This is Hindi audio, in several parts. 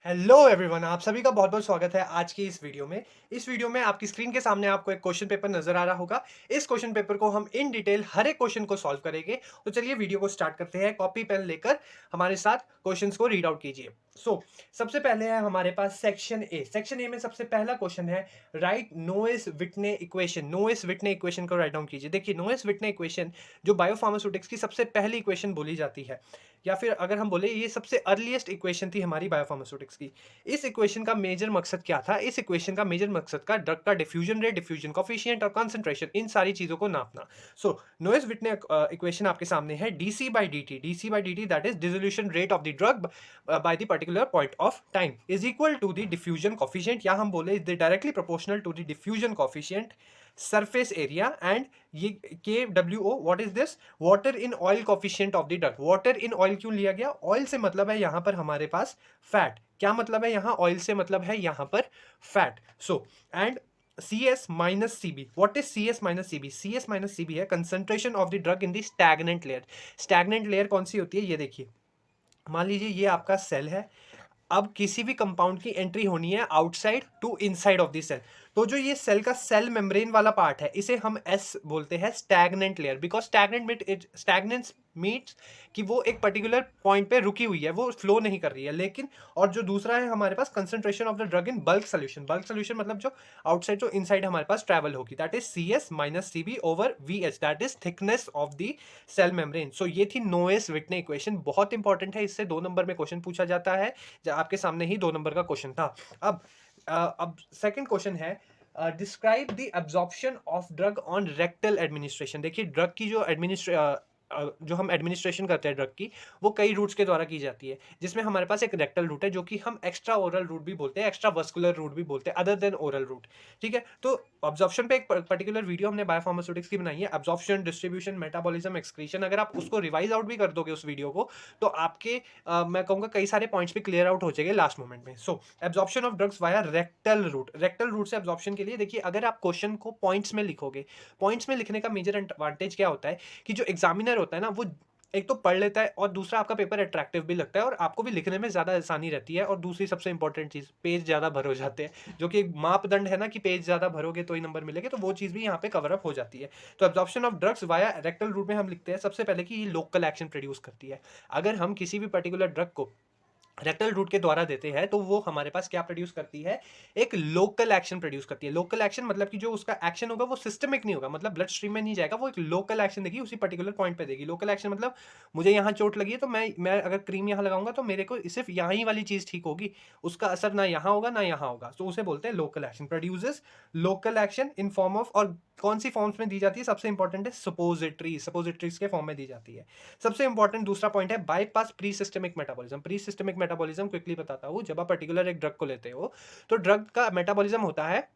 हेलो एवरीवन, आप सभी का बहुत बहुत स्वागत है आज की इस वीडियो में। इस वीडियो में आपकी स्क्रीन के सामने आपको एक क्वेश्चन पेपर नजर आ रहा होगा। इस क्वेश्चन पेपर को हम इन डिटेल हर एक क्वेश्चन को सॉल्व करेंगे। तो चलिए वीडियो को स्टार्ट करते हैं। कॉपी पेन लेकर हमारे साथ क्वेश्चंस को रीड आउट कीजिए। सबसे पहले है हमारे पास सेक्शन ए। सेक्शन ए में सबसे पहला क्वेश्चन है, write Noyes Whitney equation. Noyes Whitney equation को राइट डाउन कीजिए। देखिए, नोएस विटने इक्वेशन जो बायोफार्मास्यूटिक्स की सबसे पहली इक्वेशन बोली जाती है, या फिर अगर हम बोले ये सबसे अर्लीस्ट इक्वेशन थी हमारी बायोफार्मास्यूटिक्स की। इस इक्वेशन का मेजर मकसद क्या था? इस इक्वेशन का मेजर मकसद का ड्रग का डिफ्यूजन रेट, डिफ्यूजन कोफिशिएंट और कंसंट्रेशन, इन सारी चीजों को नापना। नोएस विटने इक्वेशन आपके सामने है, DC by D T that is dissolution rate of the drug by the particular point of time is equal to the diffusion coefficient, या हम बोले is directly proportional to the diffusion coefficient, surface area and ये K W O, what is this? Water in oil coefficient of the drug. Water in oil क्यों लिया गया? ऑयल से मतलब है यहां पर हमारे पास फैट। क्या मतलब है यहाँ? ऑयल से मतलब है यहाँ पर fat. And CS minus CB. What is CS minus CB? CS minus CB है concentration of the drug in the stagnant layer. Stagnant layer कौन सी होती है? ये देखिए, मान लीजिए ये आपका सेल है। अब किसी भी कंपाउंड की एंट्री होनी है outside to inside of the cell. तो जो ये सेल का सेल मेम्ब्रेन वाला पार्ट है, इसे हम एस बोलते हैं, स्टैग्नेंट लेयर। बिकॉज स्टैग्नेंस मीन्स कि वो एक पर्टिकुलर पॉइंट पे रुकी हुई है, वो फ्लो नहीं कर रही है। लेकिन और जो दूसरा है हमारे पास, concentration of the drug in bulk solution. Bulk solution मतलब जो आउटसाइड टू इनसाइड हमारे पास ट्रैवल होगी, that is CS minus CB over VH, that is thickness of the cell membrane. So ये थी नोएस विटने इक्वेशन, बहुत इंपॉर्टेंट है। इससे 2 नंबर में क्वेश्चन पूछा जाता है। आपके सामने ही 2 नंबर का क्वेश्चन था। अब सेकंड क्वेश्चन है, describe the absorption of drug on rectal administration. देखिए, ड्रग की जो हम एडमिनिस्ट्रेशन करते हैं ड्रग की, वो कई रूट्स के द्वारा की जाती है, जिसमें हमारे पास एक रेक्टल रूट है जो कि हम एक्स्ट्रा ओरल रूट भी बोलते हैं, एक्स्ट्रा वस्कुलर रूट भी बोलते हैं, अदर देन ओरल रूट। ठीक है, तो ऑब्जॉर्प्शन पे एक पर्टिकुलर वीडियो हमने बायोफार्मास्यूटिक्स की बनाई है, एब्जॉर्प्शन, डिस्ट्रीब्यूशन, मेटाबॉलिज्म, एक्सक्रीशन। अगर आप उसको रिवाइज आउट भी कर दोगे उस वीडियो को, तो आपके मैं कहूंगा कई सारे पॉइंट्स भी क्लियर आउट हो जाएंगे लास्ट मोमेंट में। Absorption of drugs via rectal route. Rectal route से एब्जॉर्प्शन के लिए देखिए, अगर आप क्वेश्चन को पॉइंट्स में लिखोगे, पॉइंट्स में लिखने का मेजर एडवांटेज क्या होता है कि जो एग्जामिनर होता है ना, वो एक तो पढ़ लेता है और दूसरा आपका पेपर अट्रैक्टिव भी लगता है और आपको भी लिखने में ज़्यादा आसानी रहती है। और दूसरी सबसे इंपॉर्टेंट चीज़, पेज ज़्यादा भर हो जाते हैं, जो कि एक मापदंड है ना कि पेज ज़्यादा भरोगे तो ही नंबर मिलेंगे, तो वो चीज़ भी यहाँ पे कवर अप हो जाती है। तो absorption of drugs via rectal route में हम लिखते हैं सबसे पहले कि ये लोकल एक्शन प्रोड्यूस करती है। अगर हम किसी भी पर्टिकुलर ड्रग को रेक्टल रूट के द्वारा देते हैं, तो वो हमारे पास क्या प्रोड्यूस करती है? एक लोकल एक्शन प्रोड्यूस करती है। लोकल एक्शन मतलब कि जो उसका एक्शन होगा वो सिस्टमिक नहीं होगा, मतलब ब्लड स्ट्रीम में नहीं जाएगा, वो एक लोकल एक्शन देगी, उसी पर्टिकुलर पॉइंट पे देगी। लोकल एक्शन मतलब मुझे यहाँ चोट लगी है, तो मैं अगर क्रीम यहाँ लगाऊंगा तो मेरे को सिर्फ यहाँ ही वाली चीज ठीक होगी, उसका असर ना यहाँ होगा ना यहाँ होगा। तो उसे बोलते हैं local action. Produces local action in form of, और कौन सी फॉर्म्स में दी जाती है? सबसे इंपॉर्टेंट है सपोजिटरी, सपोजिटरीज के फॉर्म में दी जाती है। सबसे इंपॉर्टेंट दूसरा पॉइंट है bypass pre systemic metabolism. Pre systemic metabolism quickly बताता हूँ। जब आप पर्टिकुलर एक ड्रग को लेते हो, तो ड्रग का मेटाबॉलिज्म होता है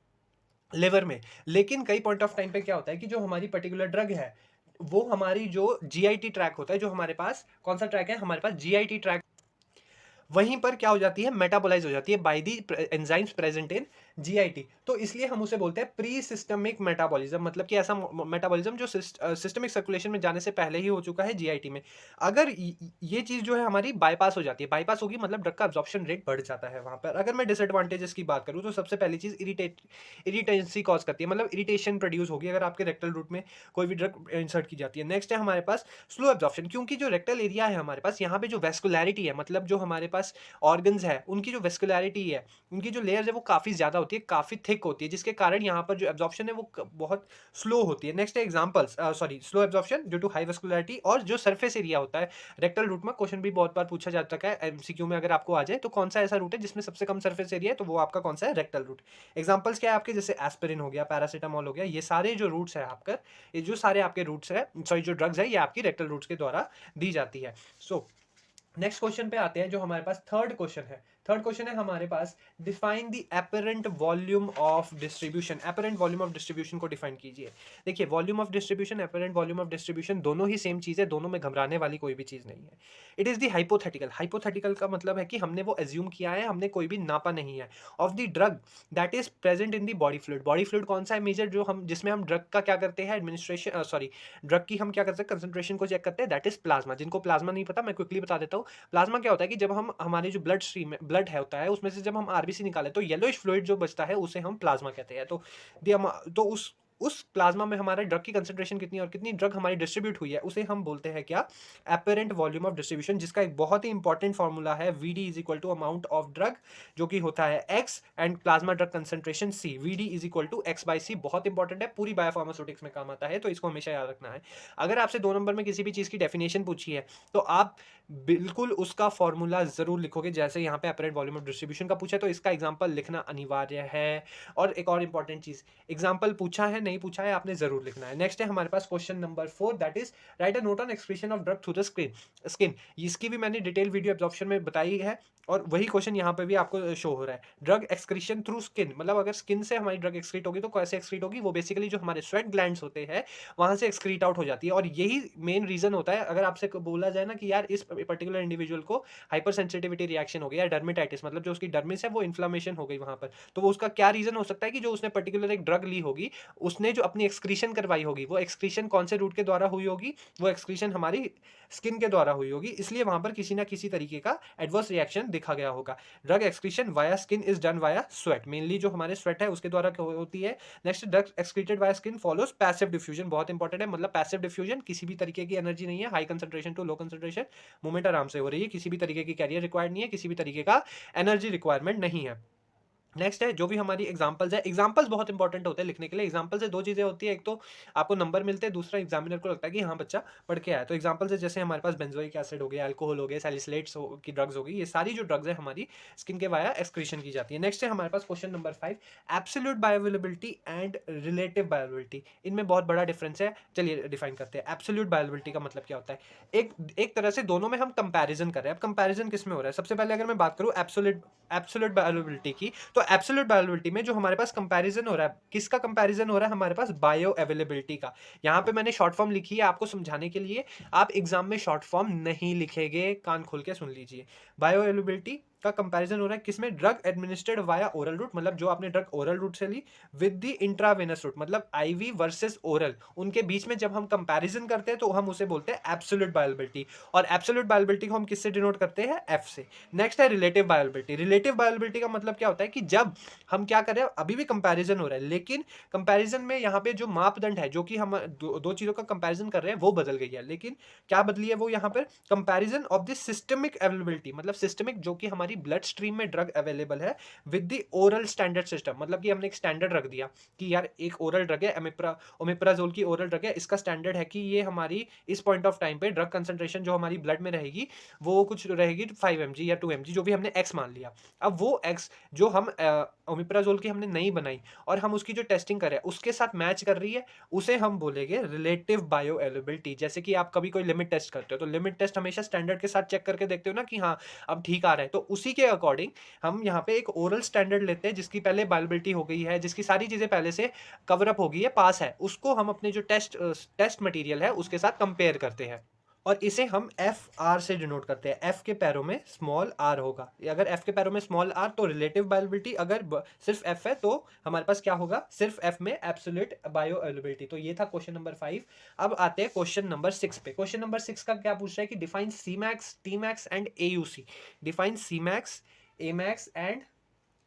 लिवर में। लेकिन कई पॉइंट ऑफ टाइम पे क्या होता है कि जो हमारी पर्टिकुलर ड्रग है, वो हमारी जो जीआईटी ट्रैक होता है, जो हमारे पास कौन सा ट्रैक है? हमारे पास जीआईटी ट्रैक, वहीं पर क्या हो जाती है? मेटाबोलाइज हो जाती है by the enzymes present in GIT. तो इसलिए हम उसे बोलते हैं प्री सिस्टमिक मेटाबॉलिज्म, मतलब कि ऐसा मेटाबॉलिज्म जो सिस्टमिक सर्कुलेशन में जाने से पहले ही हो चुका है जीआईटी में। अगर ये चीज जो है हमारी बाईपास हो जाती है, बाईपास होगी मतलब ड्रग का एब्जॉर्प्शन रेट बढ़ जाता है वहां पर। अगर मैं डिसएडवांटेजेस की बात करूं, तो सबसे पहली चीज इरिटेंसी कॉज करती है, मतलब इरिटेशन प्रोड्यूस होगी अगर आपके रेक्टल रूट में कोई भी ड्रग इंसर्ट की जाती है। नेक्स्ट है हमारे पास स्लो एब्जॉर्प्शन, क्योंकि जो रेक्टल एरिया है हमारे पास, यहाँ पे जो वेस्कुलैरिटी है, मतलब जो हमारे पास ऑर्गन्स है, उनकी जो वेस्कुलैरिटी है, उनकी जो लेयर्स है, वो काफ़ी ज़्यादा होती है, काफ़ी थिक होती है, जिसके कारण यहाँ पर जो एब्जॉर्प्शन है वो बहुत स्लो होती है। Next examples, sorry, slow absorption due to high vascularity. और जो सरफेस एरिया होता है रेक्टल रूट में, क्वेश्चन भी बहुत बार पूछा जा चुका है एमसीक्यू में, अगर आपको आ जाए तो कौन सा ऐसा रूट है जिसमें सबसे कम सरफेस एरिया है, तो वो आपका कौन सा है? Rectal route. एग्जांपल्स क्या है आपके? जैसे एस्पिरिन हो गया, पैरासीटामोल हो गया, ये सारे जो रूट्स है आपका, ये जो सारे आपके रूट्स है, सॉरी जो ड्रग्स है, ये आपकी रेक्टल रूट्स के द्वारा दी जाती है। नेक्स्ट क्वेश्चन पे आते हैं, जो हमारे पास थर्ड क्वेश्चन है। थर्ड क्वेश्चन है हमारे पास, define the apparent volume of distribution. Apparent volume of distribution को डिफाइन कीजिए। देखिए, volume of distribution, apparent volume of distribution दोनों ही सेम चीज है, दोनों में घबराने वाली कोई भी चीज नहीं है। It is the hypothetical. Hypothetical का मतलब है कि हमने वो एज्यूम किया है, हमने कोई भी नापा नहीं है, of the drug that is present in the body fluid. Body fluid कौन सा है मेजर, जो हम जिसमें हम ड्रग का क्या करते हैं? एडमिनिस्ट्रेशन, सॉरी, ड्रग की हम क्या करते हैं? कंसंट्रेशन को चेक करते हैं, दैट इज प्लाज्मा। जिनको प्लाज्मा नहीं पता, मैं क्विकली बता देता हूँ। प्लाज्मा क्या होता है कि जब हम हमारे जो ब्लड स्ट्रीम है, ब्लड है होता है उसमें से जब हम आरबीसी निकाले तो येलोइश फ्लूइड जो बचता है उसे हम प्लाज्मा कहते हैं। तो उस प्लाज्मा में हमारा ड्रग की कंसंट्रेशन कितनी है और कितनी ड्रग हमारी डिस्ट्रीब्यूट हुई है उसे हम बोलते हैं क्या, एपेरेंट वॉल्यूम ऑफ डिस्ट्रीब्यूशन, जिसका एक बहुत ही इंपॉर्टेंट फॉर्मूला है VD is equal to amount of drug जो कि होता है X and plasma drug concentration C, VD is equal to X by C. बहुत इंपॉर्टेंट है, पूरी बायोफार्मास्यूटिक्स में काम आता है, तो इसको हमेशा याद रखना है। अगर आपसे 2 नंबर में किसी भी चीज की डेफिनेशन पूछी है तो आप बिल्कुल उसका फॉर्मूला जरूर लिखोगे। जैसे यहाँ पे एपरेंट वॉल्यूम ऑफ डिस्ट्रीब्यूशन का पूछा है तो इसका एग्जांपल लिखना अनिवार्य है। और एक और इंपॉर्टेंट चीज, एग्जांपल पूछा है नहीं पूछा है आपने जरूर लिखना है। नेक्स्ट है हमारे पास question number 4, that is write a note on excretion of drug through the skin. इसकी भी मैंने डिटेल वीडियो एब्जॉर्प्शन में बताई है और वही क्वेश्चन यहाँ पे भी आपको शो हो रहा है। ड्रग एक्सक्रीशन थ्रू स्किन, मतलब अगर स्किन से हमारी ड्रग एक्सक्रीट होगी तो कैसे एक्सक्रीट होगी, वो बेसिकली जो हमारे स्वेट ग्लैंड्स होते हैं वहां से एक्सक्रीट आउट हो जाती है। और यही मेन रीजन होता है। अगर आपसे बोला जाए ना कि यार इस पर्टिकुलर इंडिविजुअल को हाइपर सेंसिटिविटी रिएक्शन हो गया या डर्मेटाइटिस, मतलब जो उसकी डर्मिस है वो इन्फ्लामेशन हो गई वहां पर, तो वो उसका क्या रीजन हो सकता है कि जो उसने पर्टिकुलर एक ड्रग ली होगी, उसने जो अपनी एक्सक्रीशन करवाई होगी, वो एक्सक्रीशन कौन से रूट के द्वारा हुई होगी, वो एक्सक्रीशन हमारी स्किन के द्वारा हुई होगी, इसलिए वहां पर किसी ना किसी तरीके का एडवर्स रिएक्शन दिखा गया होगा। Drug excretion via skin is done via sweat, mainly जो हमारे स्वेट है उसके द्वारा होती है। Next, drug excreted via skin follows passive diffusion, बहुत इंपॉर्टेंट है। मतलब पैसिव डिफ्यूजन, किसी भी तरीके की एनर्जी नहीं है, high concentration to low concentration, movement आराम से हो रही है, किसी भी तरीके की कैरियर रिक्वायर्ड नहीं है, किसी भी तरीके का एनर्जी रिक्वायरमेंट नहीं है। नेक्स्ट है जो भी हमारी एग्जांपल्स है, एग्जांपल्स बहुत इंपॉर्टेंट होते हैं लिखने के लिए। एग्जांपल से दो चीजें होती है, एक तो आपको नंबर मिलते हैं, दूसरा एग्जामिनर को लगता है कि हाँ बच्चा पढ़ के आया। तो एग्जांपल से जैसे हमारे पास बेंजोइक एसिड हो गया, अल्कोहल हो गया, सैलिसिलेट्स की ड्रग्स हो गई, ये सारी जो ड्रग्स है हमारी स्किन के वाया एक्सक्रीशन की जाती है। नेक्स्ट है हमारे पास question number 5, absolute bioavailability and relative bioavailability, इनमें बहुत बड़ा डिफरेंस है। चलिए डिफाइन करते हैं। एब्सोल्यूट बायोअवेलेबिलिटी का मतलब क्या होता है, एक तरह से दोनों में हम कंपैरिजन कर रहे हैं। अब कंपैरिजन किस में हो रहा है, सबसे पहले अगर मैं बात करूं एब्सोल्यूट बायोअवेलेबिलिटी की, तो एब्सोल्यूट बायोअवेलेबिलिटी में जो हमारे पास कंपैरिजन हो रहा है, किसका कंपैरिजन हो रहा है, हमारे पास बायो अवेलेबिलिटी का। यहाँ पे मैंने शॉर्ट फॉर्म लिखी है आपको समझाने के लिए, आप एग्जाम में शॉर्ट फॉर्म नहीं लिखेंगे, कान खोल के सुन लीजिए। बायो अवेलेबिलिटी का कंपैरिजन हो रहा है किसमें, drug administered via oral route, मतलब जो आपने ड्रग ओरल रूट से ली, विद द इंट्रावेनस रूट, मतलब आईवी वर्सेस ओरल, उनके बीच में जब हम कंपैरिजन करते हैं तो हम उसे बोलते हैं एब्सोल्यूट बायोअवेलेबिलिटी। और एब्सोल्यूट बायोअवेलेबिलिटी को हम किससे डिनोट करते हैं, एफ से। नेक्स्ट है रिलेटिव बायोअवेलेबिलिटी। रिलेटिव बायोअवेलेबिलिटी का मतलब क्या होता है कि जब हम क्या कर रहे हैं, अभी भी कंपैरिजन हो रहा है, लेकिन कंपैरिजन में यहाँ पे जो मापदंड है, जो कि हम दो चीजों का कंपैरिजन कर रहे हैं, वो बदल गई है। लेकिन क्या बदली है वो, यहाँ पर comparison of the systemic availability, मतलब सिस्टमिक जो कि हमारी ब्लड स्ट्रीम में ड्रग अवेलेबल है, with the oral standard system, मतलब कि हमने एक स्टैंडर्ड रख दिया कि यार एक ओरल ड्रग है, ओमेप्राजोल की ओरल ड्रग है, इसका स्टैंडर्ड है कि ये हमारी इस पॉइंट ऑफ टाइम पे ड्रग कंसंट्रेशन जो हमारी ब्लड में रहेगी वो कुछ रहेगी 5 mg या 2 mg, जो भी हमने एक्स मान लिया। अब वो एक्स जो हम ओमेप्राजोल की हमने नहीं बनाई और हम उसकी जो टेस्टिंग कर रहे हैं उसके साथ मैच कर रही है, उसे हम बोलेंगे रिलेटिव बायो अवेलेबिलिटी। जैसे कि आप कभी कोई लिमिट टेस्ट करते हो तो लिमिट टेस्ट हमेशा स्टैंडर्ड के साथ चेक करके देखते हो ना कि हाँ अब ठीक आ रहा है, तो उसी के अकॉर्डिंग हम यहाँ पे एक ओरल स्टैंडर्ड लेते हैं जिसकी पहले बायोअवेलेबिलिटी हो गई है, जिसकी सारी चीजें पहले से कवर अप हो गई है, पास है, उसको हम अपने जो टेस्ट मटेरियल है उसके साथ कंपेयर करते हैं और इसे हम एफ आर से डिनोट करते हैं। एफ के पैरों में स्मॉल आर होगा, अगर एफ के पैरों में स्मॉल आर तो रिलेटिव बायोअवेलेबिलिटी, अगर सिर्फ एफ है तो हमारे पास क्या होगा, सिर्फ एफ में एब्सोल्यूट बायो अवेलेबिलिटी। तो ये था क्वेश्चन नंबर 5। अब आते हैं क्वेश्चन नंबर 6 पे। क्वेश्चन नंबर 6 का क्या पूछ रहा है कि define C max, T max and A U C. Define C max, A max and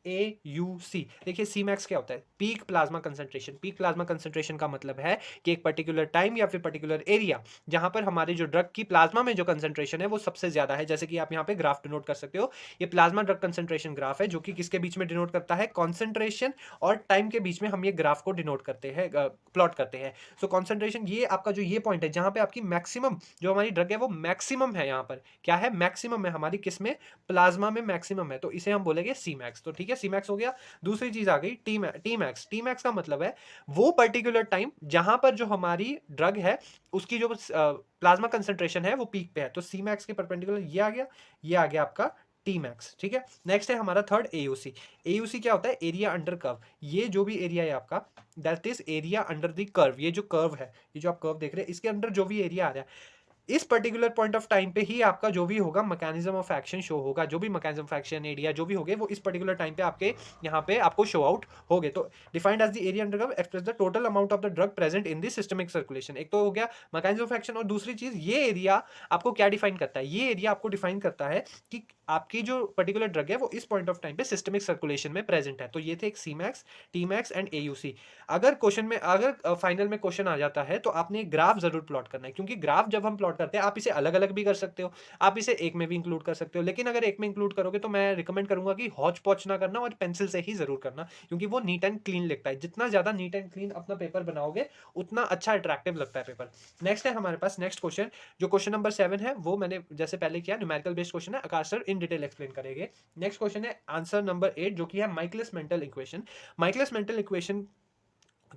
AUC। देखिए सी मैक्स क्या होता है, peak plasma concentration. Peak plasma concentration का मतलब है कि एक पर्टिकुलर टाइम या फिर पर्टिकुलर एरिया जहां पर हमारे जो ड्रग की प्लाज्मा में जो कंसंट्रेशन है वो सबसे ज्यादा है। जैसे कि आप यहाँ पे ग्राफ डिनोट कर सकते हो, ये प्लाज्मा ड्रग कंसंट्रेशन ग्राफ है जो कि किसके बीच में डिनोट करता है, कॉन्सेंट्रेशन और टाइम के बीच में हम ये ग्राफ को डिनोट करते हैं, प्लॉट करते हैं। सो कॉन्सेंट्रेशन, ये आपका जो ये पॉइंट है जहां पे आपकी मैक्सिमम जो हमारी ड्रग है वो मैक्सिमम है, यहाँ पर क्या है, मैक्सिमम है हमारी, किसमें, प्लाज्मा में मैक्सिमम है, तो इसे हम बोलेंगे सी मैक्स। तो ठीक है, सी मैक्स हो गया। दूसरी चीज आ गई टी मैक्स। टी मैक्स का मतलब है वो पर्टिकुलर टाइम जहां पर जो हमारी ड्रग है उसकी जो प्लाज्मा कंसंट्रेशन है वो पीक पे है, तो सी मैक्स के परपेंडिकुलर ये आ गया, ये आ गया आपका टी मैक्स। ठीक है, नेक्स्ट है हमारा थर्ड AUC। AUC क्या होता है, एरिया अंडर कर्व। ये जो भी एरिया है आपका, that is area under the curve. ये जो कर्व है, ये जो आप कर्व देख रहे हैं, इसके अंदर जो भी एरिया आ रहा है, इस पर्टिकुलर पॉइंट ऑफ टाइम पे ही आपका जो भी होगा मैकेनिज्म ऑफ एक्शन शो होगा। जो भी मैकेनिज्म ऑफ एक्शन एरिया जो भी होगे वो इस पर्टिकुलर टाइम पे आपके यहाँ पे आपको शो आउट होगे। तो defined as the area under curve express the total amount of the drug present in the systemic circulation. एक तो हो गया मैकेनिज्म ऑफ एक्शन, और दूसरी चीज ये एरिया आपको क्या डिफाइन करता है, ये एरिया आपको डिफाइन करता है कि आपकी जो पर्टिकुलर ड्रग है वो इस पॉइंट ऑफ टाइम पे सिस्टमिक सर्कुलेशन में प्रेजेंट है। तो ये थे एक सीमैक्स, टीमैक्स एंड एयूसी। अगर क्वेश्चन में अगर फाइनल में क्वेश्चन आ जाता है तो आपने एक ग्राफ ज़रूर प्लॉट करना है, क्योंकि ग्राफ जब हम प्लॉट करते हैं आप इसे अलग-अलग भी कर सकते हो, आप इसे एक में भी इंक्लूड कर सकते हो। लेकिन अगर एक में इंक्लूड करोगे तो मैं रिकमेंड करूँगा कि हौच-पौच ना करना और पेंसिल से ही ज़रूर करना, क्योंकि वो नीट एंड क्लीन लिखता है। जितना ज़्यादा नीट एंड क्लीन अपना पेपर बनाओगे, उतना अच्छा अट्रैक्टिव लगता है पेपर। नेक्स्ट है हमारे पास नेक्स्ट क्वेश्चन, जो क्वेश्चन नंबर 7 है वो मैंने जैसे पहले किया, न्यूमेरिकल बेस्ड क्वेश्चन है, आकाश सर इन डिटेल एक्सप्लेन करेंगे। नेक्स्ट क्वेश्चन है आंसर नंबर 8, जो कि है Michaelis Menten equation. Michaelis Menten equation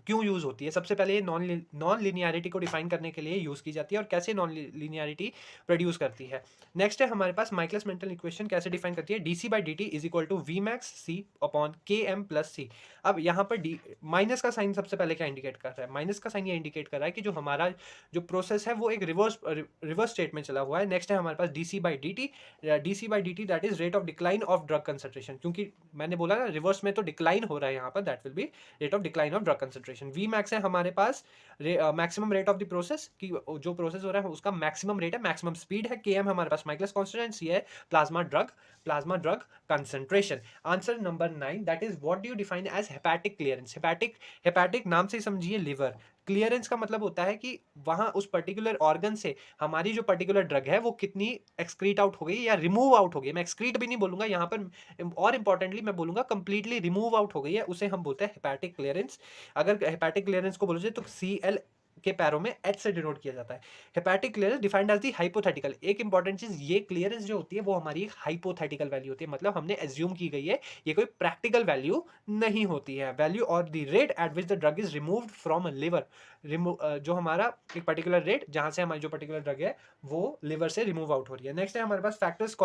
क्यों यूज़ होती है? सबसे पहले ये नॉन लीनियरिटी को डिफाइन करने के लिए यूज़ की जाती है और कैसे नॉन लीनियरिटी प्रोड्यूस करती है। नेक्स्ट है हमारे पास माइकलिस मेंटल इक्वेशन कैसे डिफाइन करती है? DC by dt is equal to V max C upon K M plus C. अब यहाँ पर डी माइनस का साइन सबसे पहले क्या इंडिकेट कर रहा है? माइनस का साइन ये इंडिकेट कर रहा है कि जो हमारा जो प्रोसेस है वो एक रिवर्स स्टेट में चला हुआ है। नेक्स्ट है हमारे पास D C by D T that is rate of decline of drug concentration, क्योंकि मैंने बोला ना रिवर्स में तो डिक्लाइन हो रहा है यहाँ पर, that will be rate of decline of drug concentration. V max है हमारे पास maximum rate of the process, की जो प्रोसेस हो रहा है उसका मैक्सिमम रेट है, मैक्सिमम स्पीड है। के एम हमारे पास माइकलिस कांस्टेंट एंड सी है plasma drug concentration. Answer number 9, that is what do you define as hepatic clearance. Hepatic नाम से समझिए लिवर, क्लियरेंस का मतलब होता है कि वहां उस पर्टिकुलर ऑर्गन से हमारी जो पर्टिकुलर ड्रग है वो कितनी एक्सक्रीट आउट हो गई या रिमूव आउट हो गई। मैं एक्सक्रीट भी नहीं बोलूंगा यहाँ पर, और इंपॉर्टेंटली मैं बोलूंगा कंप्लीटली रिमूव आउट हो गई है, उसे हम बोलते हैं हेपेटिक क्लियरेंस। अगर हेपेटिक क्लियरेंस को बोलोगे तो CL के पैरों में H से डिनोट किया जाता है। Hepatic clearance defined as the hypothetical. एक इंपॉर्टेंट चीज, ये क्लियरेंस जो होती है वो हमारी एक हाइपोथेटिकल वैल्यू होती है, मतलब हमने एज्यूम की गई है, ये कोई प्रैक्टिकल वैल्यू नहीं होती है। वैल्यू और the rate at which the drug is removed from liver, जो हमारा एक पर्टिकुलर रेट जहां से हमारी जो पर्टिकुलर ड्रग है वो लिवर से रिमूव आउट हो रही है। नेक्स्ट है हमारे पास फैक्टर्स,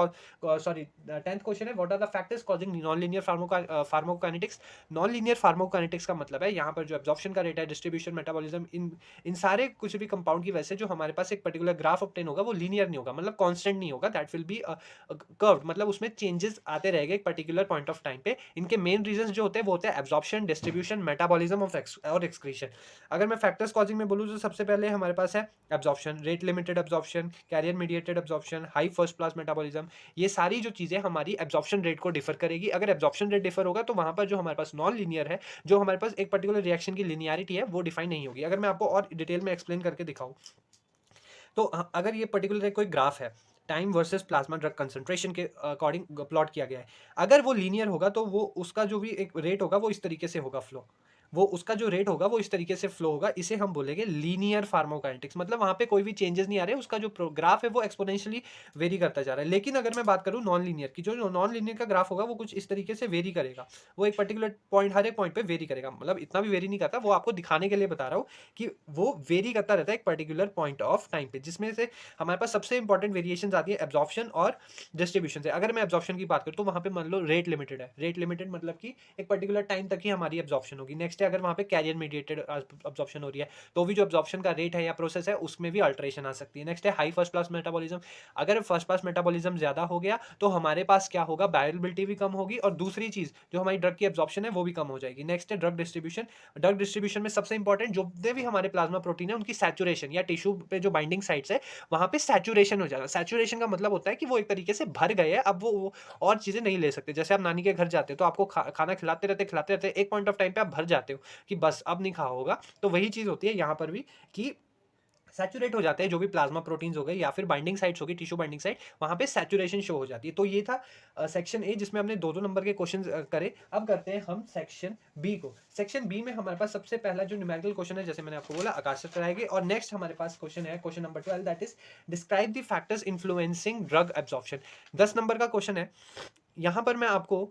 सॉरी 10th क्वेश्चन है, what are the factors causing non linear pharmacokinetics. Non linear pharmacokinetics का मतलब है यहाँ पर जो एब्जॉर्प्शन का रेट है, डिस्ट्रीब्यूशन, मेटाबॉलिज्म, इन सारे कुछ भी कंपाउंड की वजह से जो हमारे पास एक पर्टिकुलर ग्राफ ऑब्टेन होगा वो लीनियर नहीं होगा, मतलब कांस्टेंट नहीं होगा, दैट विल बी कर्व्ड, मतलब उसमें चेंजेस आते रहेंगे एक पर्टिकुलर पॉइंट ऑफ टाइम पे। इनके मेन रीजंस जो होते हैं वो होते हैं एब्जॉर्प्शन, डिस्ट्रीब्यूशन, मेटाबॉलिज्म और एक्सक्रीशन। अगर मैं फैक्टर्स कॉजिंग में बोलूँ तो सबसे पहले हमारे पास है absorption, rate limited absorption, carrier mediated absorption, high first class metabolism. ये सारी जो चीज़ें हमारी एब्जॉर्प्शन रेट को डिफर करेगी। अगर एब्जॉर्प्शन रेट डिफर होगा तो वहाँ पर जो हमारे पास नॉन लीनियर है, जो हमारे पास एक पर्टिकुलर रिएक्शन की लिनियरिटी है वो डिफाइन नहीं होगी। अगर मैं आपको और डिटेल में एक्सप्लेन करके दिखाऊं तो अगर ये पर्टिकुलर कोई ग्राफ है, time versus plasma drug concentration के अकॉर्डिंग प्लॉट किया गया है, अगर वो लीनियर होगा तो वो उसका जो भी एक रेट होगा वो इस तरीके से होगा फ्लो, वो उसका जो रेट होगा वो इस तरीके से फ्लो होगा, इसे हम बोलेंगे लीनियर फार्माकोकाइनेटिक्स। मतलब वहाँ पे कोई भी चेंजेस नहीं आ रहे, उसका जो ग्राफ है वो एक्सपोनेंशियली वेरी करता जा रहा है। लेकिन अगर मैं बात करूँ नॉन लीनियर की, जो नॉन लीनियर का ग्राफ होगा वो कुछ इस तरीके से वेरी करेगा, वो एक पर्टिकुलर पॉइंट, हर एक पॉइंट पे वेरी करेगा, मतलब इतना भी वेरी नहीं करता, वो आपको दिखाने के लिए बता रहा हूँ कि वो वेरी करता रहता है एक पर्टिकुलर पॉइंट ऑफ टाइम पे, जिसमें से हमारे पास सबसे इंपॉर्टेंट वेरिएशन आती है एब्जॉर्प्शन और डिस्ट्रीब्यूशन से। अगर मैं एब्जॉर्प्शन की बात करूँ तो वहाँ पे मान लो रेट लिमिटेड है, रेट लिमिटेड मतलब कि एक पर्टिकुलर टाइम तक ही हमारी एब्जॉर्प्शन होगी। नेक्स्ट है अगर वहाँ पे कैरियर मीडिएटेड एब्जॉर्प्शन हो रही है तो भी जो एब्जॉर्प्शन का रेट है या प्रोसेस है उसमें भी अल्टरेशन आ सकती है। नेक्स्ट है हाई फर्स्ट पास मेटाबॉलिज्म। अगर फर्स्ट पास मेटाबॉलिज्म ज्यादा हो गया तो हमारे पास क्या होगा, बायोअवेलेबिलिटी भी कम होगी और दूसरी चीज जो हमारी ड्रग की एब्जॉर्प्शन है वो भी कम हो जाएगी। नेक्स्ट है ड्रग डिस्ट्रीब्यूशन। ड्रग डिस्ट्रीब्यूशन में सबसे इंपॉर्टेंट जो भी हमारे प्लाज्मा प्रोटीन है उनकी सैचुरेशन या टिश्यू पे जो बाइंडिंग साइट्स है वहां पे सैचुरेशन हो जाएगा। सैचुरेशन का मतलब होता है कि वो एक तरीके से भर गए हैं, अब वो और चीजें नहीं ले सकते। जैसे आप नानी के घर जाते हो तो आपको खाना खिलाते रहते एक पॉइंट ऑफ टाइम पे आप भर जाते हो कि बस अब नहीं खा होगा, तो वही चीज होती है यहाँ पर भी कि सैचुरेट हो जाते हैं जो भी प्लाज्मा प्रोटीन्स हो गए या फिर बाइंडिंग साइट्स हो गई, टिश्यू बाइंडिंग साइट, वहां पे सैचुरेशन शो हो जाती है। तो ये था सेक्शन ए जिसमें हमने दो दो नंबर के क्वेश्चन करे। अब करते हैं हम सेक्शन बी को। सेक्शन बी में हमारे पास सबसे पहला जो न्यूमेरिकल क्वेश्चन है, जैसे मैंने आपको बोला, आकाश सर कराएंगे। और नेक्स्ट हमारे पास क्वेश्चन है question number 12, that is describe the factors influencing drug absorption. 10 number का क्वेश्चन है। यहाँ पर मैं आपको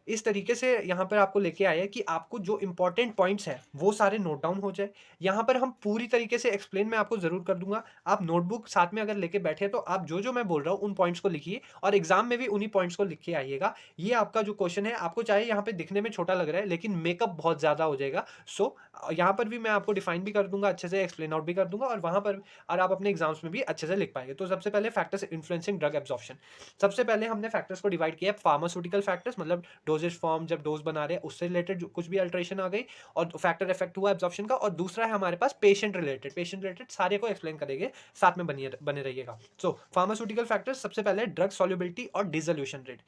इस तरीके से यहाँ पर आपको लेके आया है कि आपको जो इंपॉर्टेंट पॉइंट्स हैं वो सारे नोट डाउन हो जाए। यहाँ पर हम पूरी तरीके से एक्सप्लेन मैं आपको जरूर कर दूंगा। आप नोटबुक साथ में अगर लेके बैठे तो आप जो जो मैं बोल रहा हूँ उन पॉइंट्स को लिखिए और एग्जाम में भी उन्हीं पॉइंट्स को लिख के आइएगा। ये आपका जो क्वेश्चन है, आपको चाहे यहाँ पे दिखने में छोटा लग रहा है लेकिन मेकअप बहुत ज्यादा हो जाएगा। सो यहाँ पर भी मैं आपको डिफाइन भी कर दूंगा, अच्छे से एक्सप्लेन आउट भी कर दूंगा और वहां पर और आप अपने एग्जाम्स में भी अच्छे से लिख पाएंगे। तो सबसे पहले फैक्टर्स इन्फ्लुएंसिंग ड्रग एब्जॉर्प्शन। सबसे पहले हमने फैक्टर्स को डिवाइड किया, फार्मास्यूटिकल फैक्टर्स मतलब डोजेज फॉर्म, जब डोज बना रहे हैं उससे रिलेटेड कुछ भी अल्टरेशन आ गई और फैक्टर इफेक्ट हुआ एब्जॉर्प्शन का, और दूसरा है हमारे पास पेशेंट रिलेटेड सारे को एक्सप्लेन करेंगे, साथ में बनिए बने रहिएगा। सो फार्मास्यूटिकल फैक्टर्स, सबसे पहले ड्रग सॉल्युबिलिटी और डिसोल्यूशन रेट।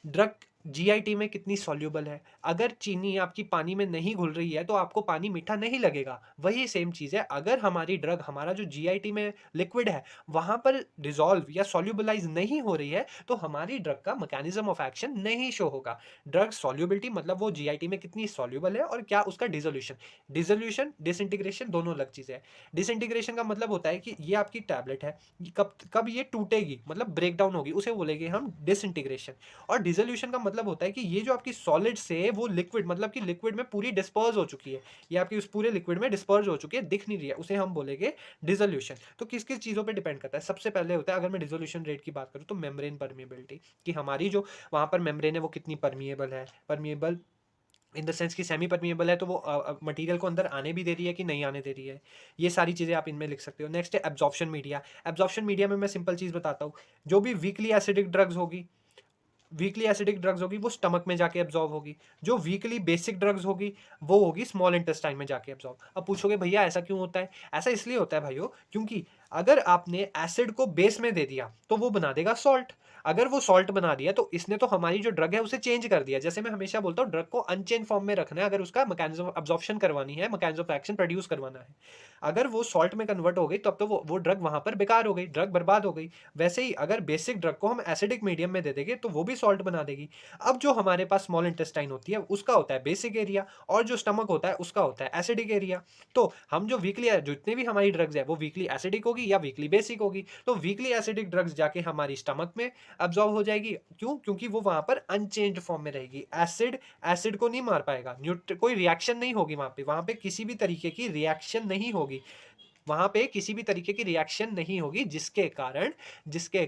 ड्रग जीआईटी में कितनी सॉल्युबल है। अगर चीनी आपकी पानी में नहीं घुल रही है तो आपको पानी मीठा नहीं लगेगा। वही सेम चीज़ है, अगर हमारी ड्रग, हमारा जो जीआईटी में लिक्विड है वहाँ पर डिसॉल्व या सॉल्युबलाइज नहीं हो रही है तो हमारी ड्रग का मैकेनिज्म ऑफ एक्शन नहीं शो होगा। ड्रग सॉल्युबिलिटी मतलब वो जीआईटी में कितनी सॉल्युबल है और क्या उसका डिसोल्यूशन। डिसोल्यूशन डिसइंटीग्रेशन दोनों अलग चीज़ें हैं। डिसइंटीग्रेशन का मतलब होता है कि ये आपकी टैबलेट है, कब कब ये टूटेगी मतलब ब्रेक डाउन होगी, उसे बोलेंगे हम डिसइंटीग्रेशन। और डिसोल्यूशन का मतलब होता है कि ये जो आपकी सॉलिड से वो लिक्विड, मतलब कि लिक्विड में पूरी डिस्पर्स हो चुकी है, ये आपकी उस पूरे लिक्विड में डिस्पर्स हो चुकी है, दिख नहीं रही है, उसे हम बोलेंगे डिसोल्यूशन। तो किस किस चीज़ों पे डिपेंड करता है, सबसे पहले होता है, अगर मैं डिसोल्यूशन रेट की बात करूँ तो मेम्ब्रेन परमिएबिलिटी, कि हमारी जो वहाँ पर मेम्ब्रेन है वो कितनी परमिएबल है। परमिएबल इन द सेंस कि सेमी परमिएबल है, तो वो मटेरियल को अंदर आने भी दे रही है कि नहीं आने दे रही है। ये सारी चीज़ें आप इनमें लिख सकते हो। नेक्स्ट है एब्जॉर्प्शन मीडिया। एब्जॉर्प्शन मीडिया में मैं सिंपल चीज़ बताता हूँ, जो भी वीकली एसिडिक ड्रग्स होगी, वीकली एसिडिक ड्रग्स होगी वो स्टमक में जाके एब्जॉर्ब होगी। जो वीकली बेसिक ड्रग्स होगी वो होगी स्मॉल इंटेस्टाइन में जाके एब्जॉर्ब। अब पूछोगे भैया ऐसा क्यों होता है। ऐसा इसलिए होता है भाइयों, क्योंकि अगर आपने एसिड को बेस में दे दिया तो वो बना देगा सॉल्ट। अगर वो सॉल्ट बना दिया तो इसने तो हमारी जो ड्रग है उसे चेंज कर दिया। जैसे मैं हमेशा बोलता हूँ, ड्रग को अनचेंज फॉर्म में रखना है अगर उसका मैकेनिज्म अब्जॉर्प्शन करवानी है, मैकेनिज्म ऑफ एक्शन प्रोड्यूस करवाना है। अगर वो सॉल्ट में कन्वर्ट हो गई तब तो वो ड्रग वहां पर बेकार हो गई, ड्रग बर्बाद हो गई। वैसे ही अगर बेसिक ड्रग को हम एसिडिक मीडियम में दे देंगे तो वो भी सॉल्ट बना देगी। अब जो हमारे पास स्मॉल इंटेस्टाइन होती है उसका होता है बेसिक एरिया, और जो स्टमक होता है उसका होता है एसिडिक एरिया। तो हम जो वीकली, जितनी भी हमारी ड्रग्स है वो वीकली एसिडिक होगी या वीकली बेसिक होगी। तो वीकली एसिडिक ड्रग्स जाके हमारी स्टमक में अब्जॉर्ब हो जाएगी। क्यों? क्योंकि वो वहां पर अनचेंज्ड फॉर्म में रहेगी। एसिड एसिड को नहीं मार पाएगा, कोई रिएक्शन नहीं होगी वहां पे किसी भी तरीके की रिएक्शन नहीं होगी। वहां पे किसी भी तरीके की रिएक्शन नहीं होगी, जिसके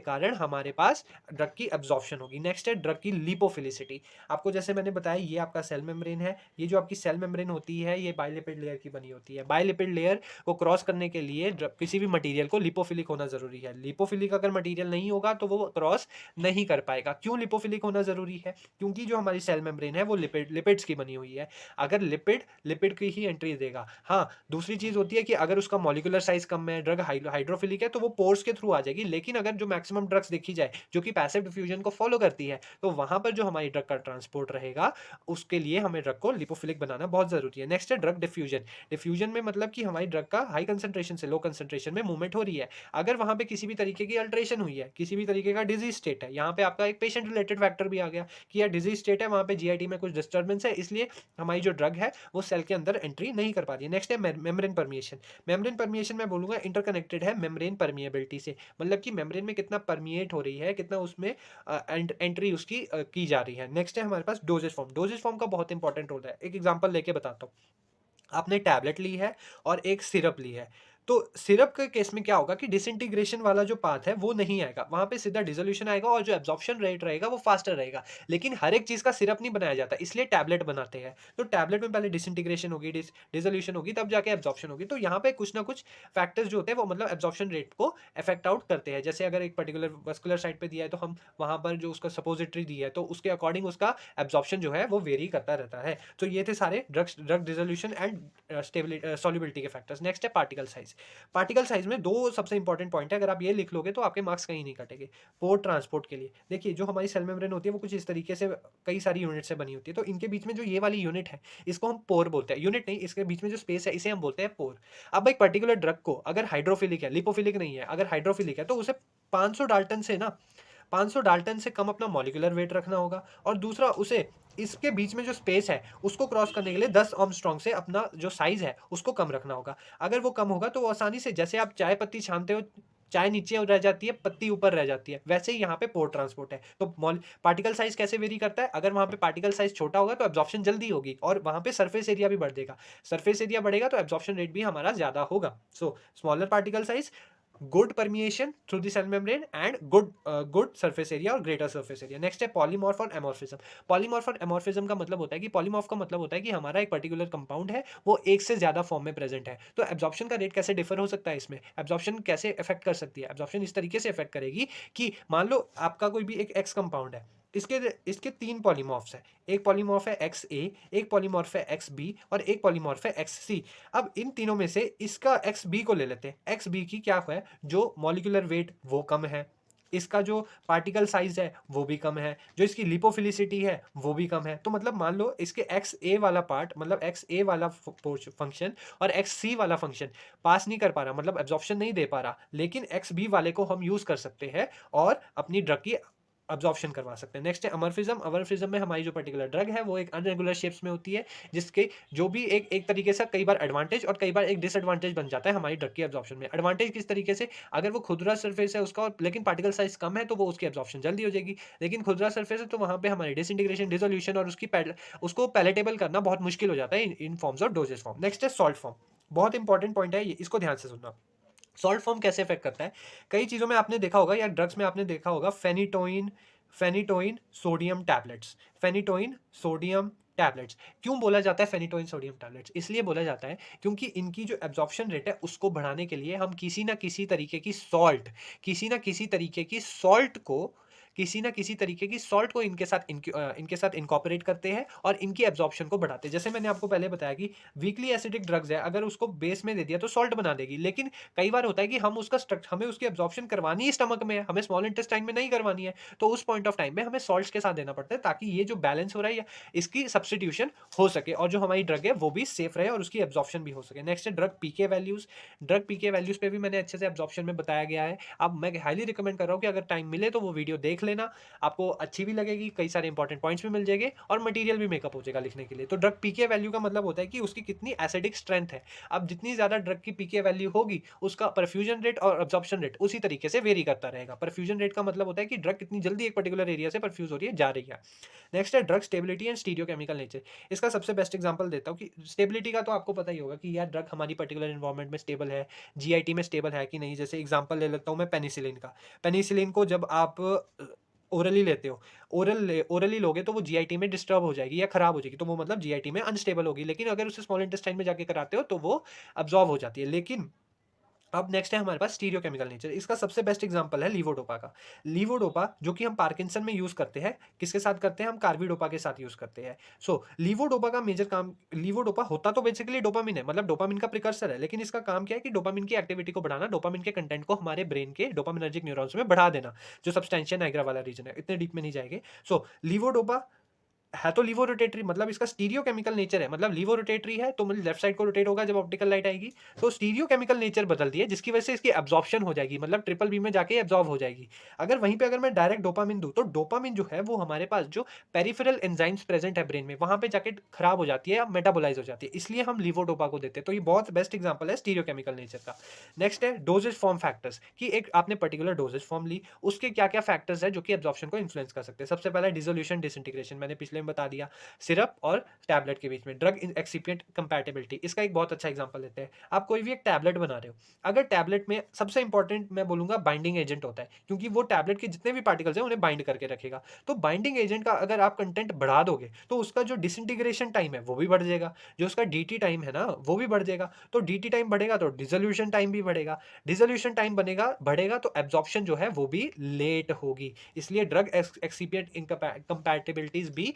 कारण हमारे पास ड्रग की एब्जॉर्प्शन होगी। नेक्स्ट है ड्रग की लिपोफिलिसिटी। आपको जैसे मैंने बताया, ये आपका सेल मेम्ब्रेन है। ये जो आपकी सेल मेम्ब्रेन होती है ये बाइलिपिड लेयर की बनी होती है। बाइलिपिड लेयर को क्रॉस करने के लिए किसी भी मटेरियल को लिपोफिलिक होना जरूरी है। लिपोफिलिक अगर मटेरियल नहीं होगा तो वो क्रॉस नहीं कर पाएगा। क्यों लिपोफिलिक होना जरूरी है? क्योंकि जो हमारी सेल मेम्ब्रेन है वो लिपिड्स की बनी हुई है। अगर लिपिड लिपिड की ही एंट्री देगा। हाँ, दूसरी चीज होती है कि अगर उसका मॉलिक्यूलर साइज कम है, ड्रग हाइड्रोफिलिक है, तो वो पोर्स के थ्रू आ जाएगी। लेकिन अगर जो मैक्सिमम ड्रग्स देखी जाए जो कि पैसिव डिफ्यूजन को फॉलो करती है, तो वहां पर जो हमारी ड्रग का ट्रांसपोर्ट रहेगा उसके लिए हमें ड्रग को लिपोफिलिक बनाना बहुत जरूरी है। नेक्स्ट है ड्रग डिफ्यूजन। डिफ्यूजन में मतलब कि हमारी ड्रग का हाई कंसेंट्रेशन से लो कंसेंट्रेशन में मूवमेंट हो रही है। अगर वहां पे किसी भी तरीके की अल्ट्रेशन हुई है, किसी भी तरीके का डिजीज स्टेट है, यहाँ पे आपका एक पेशेंट रिलेटेड फैक्टर भी आ गया कि यार डिजीज स्टेट है, वहां पे जीआईटी में कुछ डिस्टर्बेंस है, इसलिए हमारी जो ड्रग है वो सेल के अंदर एंट्री नहीं कर पा रही है। नेक्स्ट है मेम्ब्रेन परमिएशन। मेम्ब्रेन परमिएशन मैं बोलूंगा इंटरकनेक्टेड है मेम्ब्रेन परमिएबिलिटी से, मतलब कि मेम्ब्रेन में कितना परमिएट हो रही है, कितना उसमें एंट्री उसकी की जा रही है। नेक्स्ट है हमारे पास डोजेज फॉर्म। डोजेज फॉर्म का बहुत इंपॉर्टेंट रोल है। एक एग्जांपल लेके बताता हूँ। आपने टैबलेट ली है और एक सिरप ली है, तो सिरप के केस में क्या होगा कि डिसइंटीग्रेशन वाला जो पाथ है वो नहीं आएगा, वहां पे सीधा डिसोल्यूशन आएगा और जो एब्जॉर्प्शन रेट रहेगा वो फास्टर रहेगा। लेकिन हर एक चीज का सिरप नहीं बनाया जाता, इसलिए टैबलेट बनाते हैं। तो टैबलेट में पहले डिसइंटीग्रेशन होगी, डिसोल्यूशन होगी, तब जाके एब्जॉर्प्शन होगी। तो यहाँ पे कुछ ना कुछ फैक्टर्स जो होते हैं वो मतलब एब्जॉर्प्शन रेट को अफेक्ट आउट करते हैं। जैसे अगर एक पर्टिकुलर वस्कुलर साइट पे दिया है तो हम वहां पर जो उसका सपोजिटरी दिया है तो उसके अकॉर्डिंग उसका एब्जॉर्प्शन जो है वो वेरी करता रहता है। तो ये थे सारे drug dissolution and stability solubility के फैक्टर्स। नेक्स्ट है पार्टिकल साइज। पार्टिकल साइज में दो सबसे इंपॉर्टेंट पॉइंट है, अगर आप ये लिख लोगे तो आपके मार्क्स कहीं नहीं कटेंगे। पोर्ट ट्रांसपोर्ट के लिए देखिए, जो हमारी सेल मेम्ब्रेन होती है वो कुछ इस तरीके से कई सारी यूनिट से बनी होती है। तो इनके बीच में जो ये वाली यूनिट है इसको हम पोर बोलते हैं। यूनिट नहीं, इसके बीच में जो स्पेस है इसे हम बोलते हैं पोर। अब एक पर्टिकुलर ड्रग को अगर हाइड्रोफिलिक है, लिपोफिलिक नहीं है, अगर हाइड्रोफिलिक है तो उसे 500 डाल्टन से ना 500 डाल्टन से कम अपना मॉलिक्यूलर वेट रखना होगा। और दूसरा, उसे इसके बीच में जो स्पेस है उसको क्रॉस करने के लिए 10 आर्मस्ट्रांग से अपना जो साइज है उसको कम रखना होगा। अगर वो कम होगा तो वो आसानी से, जैसे आप चाय पत्ती छानते हो, चाय नीचे रह जाती है, पत्ती ऊपर रह जाती है, वैसे ही यहाँ पे पोर्ट ट्रांसपोर्ट है। तो पार्टिकल साइज कैसे वेरी करता है? अगर वहाँ पे पार्टिकल साइज छोटा होगा तो एब्जॉर्प्शन जल्दी होगी और वहाँ पे सरफेस एरिया भी बढ़ देगा। सरफेस एरिया बढ़ेगा तो एब्जॉर्प्शन रेट भी हमारा ज्यादा होगा। So smaller particle size, good permeation through the cell membrane and good surface area और ग्रेटर सरफेस एरिया। नेक्स्ट है पॉलीमॉर्फ और एमॉर्फिज्म। पॉलीमॉर्फ और एमॉर्फिज्म का मतलब होता है कि पॉलीमॉर्फ का मतलब होता है कि हमारा एक पर्टिकुलर कंपाउंड है वो एक से ज्यादा फॉर्म में प्रेजेंट है। तो एब्जॉर्प्शन का रेट कैसे डिफर हो सकता है, इसमें एब्जॉर्प्शन कैसे इफेक्ट कर सकती है? एब्जॉर्प्शन इस तरीके से इफेक्ट करेगी कि मान लो आपका कोई भी एक एक्स कंपाउंड है, इसके इसके 3 पॉलीमॉर्फ्स हैं। एक पॉलीमॉर्फ है XA, एक पॉलीमॉर्फ है XB और एक पॉलीमॉर्फ है XC। अब इन तीनों में से इसका XB को ले लेते हैं। XB की क्या है, जो मॉलिक्यूलर वेट वो कम है, इसका जो पार्टिकल साइज है वो भी कम है, जो इसकी लिपोफिलिसिटी है वो भी कम है। तो मतलब मान लो इसके XA वाला पार्ट, मतलब XA वाला फंक्शन और XC वाला फंक्शन पास नहीं कर पा रहा, मतलब एब्जॉर्प्शन नहीं दे पा रहा, लेकिन XB वाले को हम यूज कर सकते हैं और अपनी ड्रग की अब्जॉर्प्शन करवा सकते हैं। नेक्स्ट है अमरफिज्म। अमरफिज्म में हमारी जो पर्टिकुलर ड्रग है वो एक अनरेगुलर शेप्स में होती है, जिसके जो भी एक एक तरीके से कई बार एडवांटेज और कई बार एक डिसएडवांटेज बन जाता है हमारी ड्रग की अब्जॉर्प्शन में। एडवांटेज किस तरीके से, अगर वो खुदरा सरफेस है उसका और लेकिन पार्टिकल साइज कम है तो वो उसकी अब्जॉर्प्शन जल्दी हो जाएगी, लेकिन खुदरा सरफेस है तो वहाँ पे हमारी डिसइंटीग्रेशन, डिसोल्यूशन और उसको पैलेटेबल करना बहुत मुश्किल हो जाता है इन फॉर्म्स और डोजेज फॉर्म। नेक्स्ट है सॉल्ट फॉर्म। बहुत इंपॉर्टेंट पॉइंट है ये, इसको ध्यान से सुनना। सॉल्ट फॉर्म कैसे इफेक्ट करता है, कई चीज़ों में आपने देखा होगा या ड्रग्स में आपने देखा होगा, phenytoin, phenytoin sodium tablets, phenytoin sodium tablets. क्यों बोला जाता है फेनिटोइन सोडियम टैबलेट्स, इसलिए बोला जाता है क्योंकि इनकी जो एब्जॉर्प्शन रेट है उसको बढ़ाने के लिए हम किसी ना किसी तरीके की सॉल्ट, किसी ना किसी तरीके की सॉल्ट को किसी ना किसी तरीके की सॉल्ट को इनके साथ इनकॉर्पोरेट करते हैं और इनकी एब्जॉर्प्शन को बढ़ाते हैं। जैसे मैंने आपको पहले बताया कि वीकली एसिडिक ड्रग्स है, अगर उसको बेस में दे दिया तो सॉल्ट बना देगी, लेकिन कई बार होता है कि हमें उसकी एब्जॉर्प्शन करवानी ही स्टमक में है, हमें स्मॉल इंटेस्टाइन में नहीं करवानी है, तो उस पॉइंट ऑफ टाइम में हमें सॉल्ट्स के साथ देना पड़ता है ताकि ये जो बैलेंस हो रहा है या इसकी सब्सटीट्यूशन हो सके और जो हमारी ड्रग है वो भी सेफ रहे और उसकी एब्जॉर्प्शन भी हो सके। नेक्स्ट है ड्रग पीके वैल्यूज। ड्रग पीके वैल्यूज पे भी मैंने अच्छे से एब्जॉर्प्शन में बताया गया है। अब मैं हाईली रिकमेंड कर रहा हूँ कि अगर टाइम मिले तो वो वीडियो देख लेना, आपको अच्छी भी लगेगी, कई सारे इंपॉर्टेंट पॉइंट्स भी मिल जाएंगे और मटेरियल भी मेकअप हो जाएगा लिखने के लिए। तो ड्रग पीके वैल्यू का मतलब होता है कि उसकी कितनी एसिडिक स्ट्रेंथ है। अब जितनी ज्यादा ड्रग की पीके वैल्यू होगी उसका परफ्यूजन रेट और अब्जॉर्प्शन रेट उसी तरीके से वेरी करता रहेगा। परफ्यूजन रेट का मतलब होता है कि ड्रग कितनी जल्दी एक पर्टिकुलर एरिया से परफ्यूज हो रही है, जा रही है। नेक्स्ट है drug stability and stereochemical nature. इसका सबसे बेस्ट एग्जांपल देता हूँ कि स्टेबिलिटी का तो आपको पता ही होगा कि यार ड्रग हमारी पर्टिकुलर एनवायरनमेंट में स्टेबल है, जीआईटी में स्टेबल है कि नहीं। जैसे एग्जांपल ले लेता हूँ मैं पेनिसिलिन का। पेनिसिलिन को जब आप ओरली लेते हो, ओरली लोगे तो वो जीआईटी में डिस्टर्ब हो जाएगी या खराब हो जाएगी, तो वो मतलब जीआईटी में अनस्टेबल होगी। लेकिन अगर उसे स्मॉल इंटेस्टाइन में जाके कराते हो तो वो अब्जॉर्ब हो जाती है। लेकिन अब नेक्स्ट है हमारे पास स्टीरियोकेमिकल नेचर। इसका सबसे बेस्ट एग्जांपल है लीवोडोपा का। लीवोडोपा जो कि हम पार्किंसन में यूज करते हैं, किसके साथ करते हैं, हम कार्बिडोपा के साथ यूज करते हैं। सो लीवोडोपा का मेजर काम, लीवोडोपा होता तो बेसिकली डोपामिन है, मतलब डोपामिन का प्रिकर्सर है, लेकिन इसका काम क्या है कि डोपामिन की एक्टिविटी को बढ़ाना, डोपामिन के कंटेंट को हमारे ब्रेन के डोपामिनर्जिक न्यूरॉन्स में बढ़ा देना, जो सब्सटेंशिया नाइग्रा वाला रीजन है। इतने डीप में नहीं जाएंगे। सो लीवोडोपा है तो लीवो रोटेटरी, मतलब इसका स्टीरियो केमिकल नेचर है, मतलब लीवो रोटेटरी है तो मतलब लेफ्ट साइड को रोटेट होगा जब ऑप्टिकल लाइट आएगी, तो स्टीरियो केमिकल नेचर बदल दिए जिसकी वजह से इसकी एब्जॉर्प्शन हो जाएगी, मतलब ट्रिपल बी में जाके एब्जॉर्ब हो जाएगी। अगर वहीं पे अगर मैं डायरेक्ट डोपामिन दूं तो डोपामिन जो है वो हमारे पास जो पेरिफेरल एंजाइम्स प्रेजेंट है ब्रेन में वहां पे जाके खराब हो जाती है या मेटाबोलाइज हो जाती है, इसलिए हम लीवोडोपा को देते हैं। तो ये बहुत बेस्ट एग्जाम्पल है स्टीरियो केमिकल नेचर का। नेक्स्ट है डोजेज फॉर्म फैक्टर्स, कि एक आपने पर्टिकुलर डोजेज फॉर्म ली, उसके क्या क्या फैक्टर्स है जो कि एब्जॉर्प्शन को इन्फ्लुएंस कर सकते हैं। सबसे पहला डिसोल्यूशन डिसइंटीग्रेशन, मैंने पिछले में बता दिया। सिरप और टैबलेट के बीच में ड्रग एक्सिपिएंट कंपैटिबिलिटी, इसका एक बहुत अच्छा एग्जांपल लेते हैं। आप कोई भी एक टैबलेट बना रहे हो, अगर टैबलेट में सबसे इंपॉर्टेंट मैं बोलूंगा बाइंडिंग एजेंट होता है, क्योंकि वो टैबलेट के जितने भी पार्टिकल्स हैं उन्हें बाइंड करके रखेगा। तो बाइंडिंग एजेंट का अगर आप कंटेंट बढ़ा दोगे तो उसका जो डिसइंटीग्रेशन टाइम है वो भी बढ़ जाएगा, जो उसका डीटी टाइम है ना वो भी बढ़ जाएगा। तो डीटी टाइम बढ़ेगा तो डिसोल्यूशन टाइम भी बढ़ेगा, डिसोल्यूशन टाइम बनेगा बढ़ेगा तो एब्जॉर्प्शन जो है वो भी लेट होगी, इसलिए ड्रग एक्सिपिएंट इनकम्पैटिबिलिटीज भी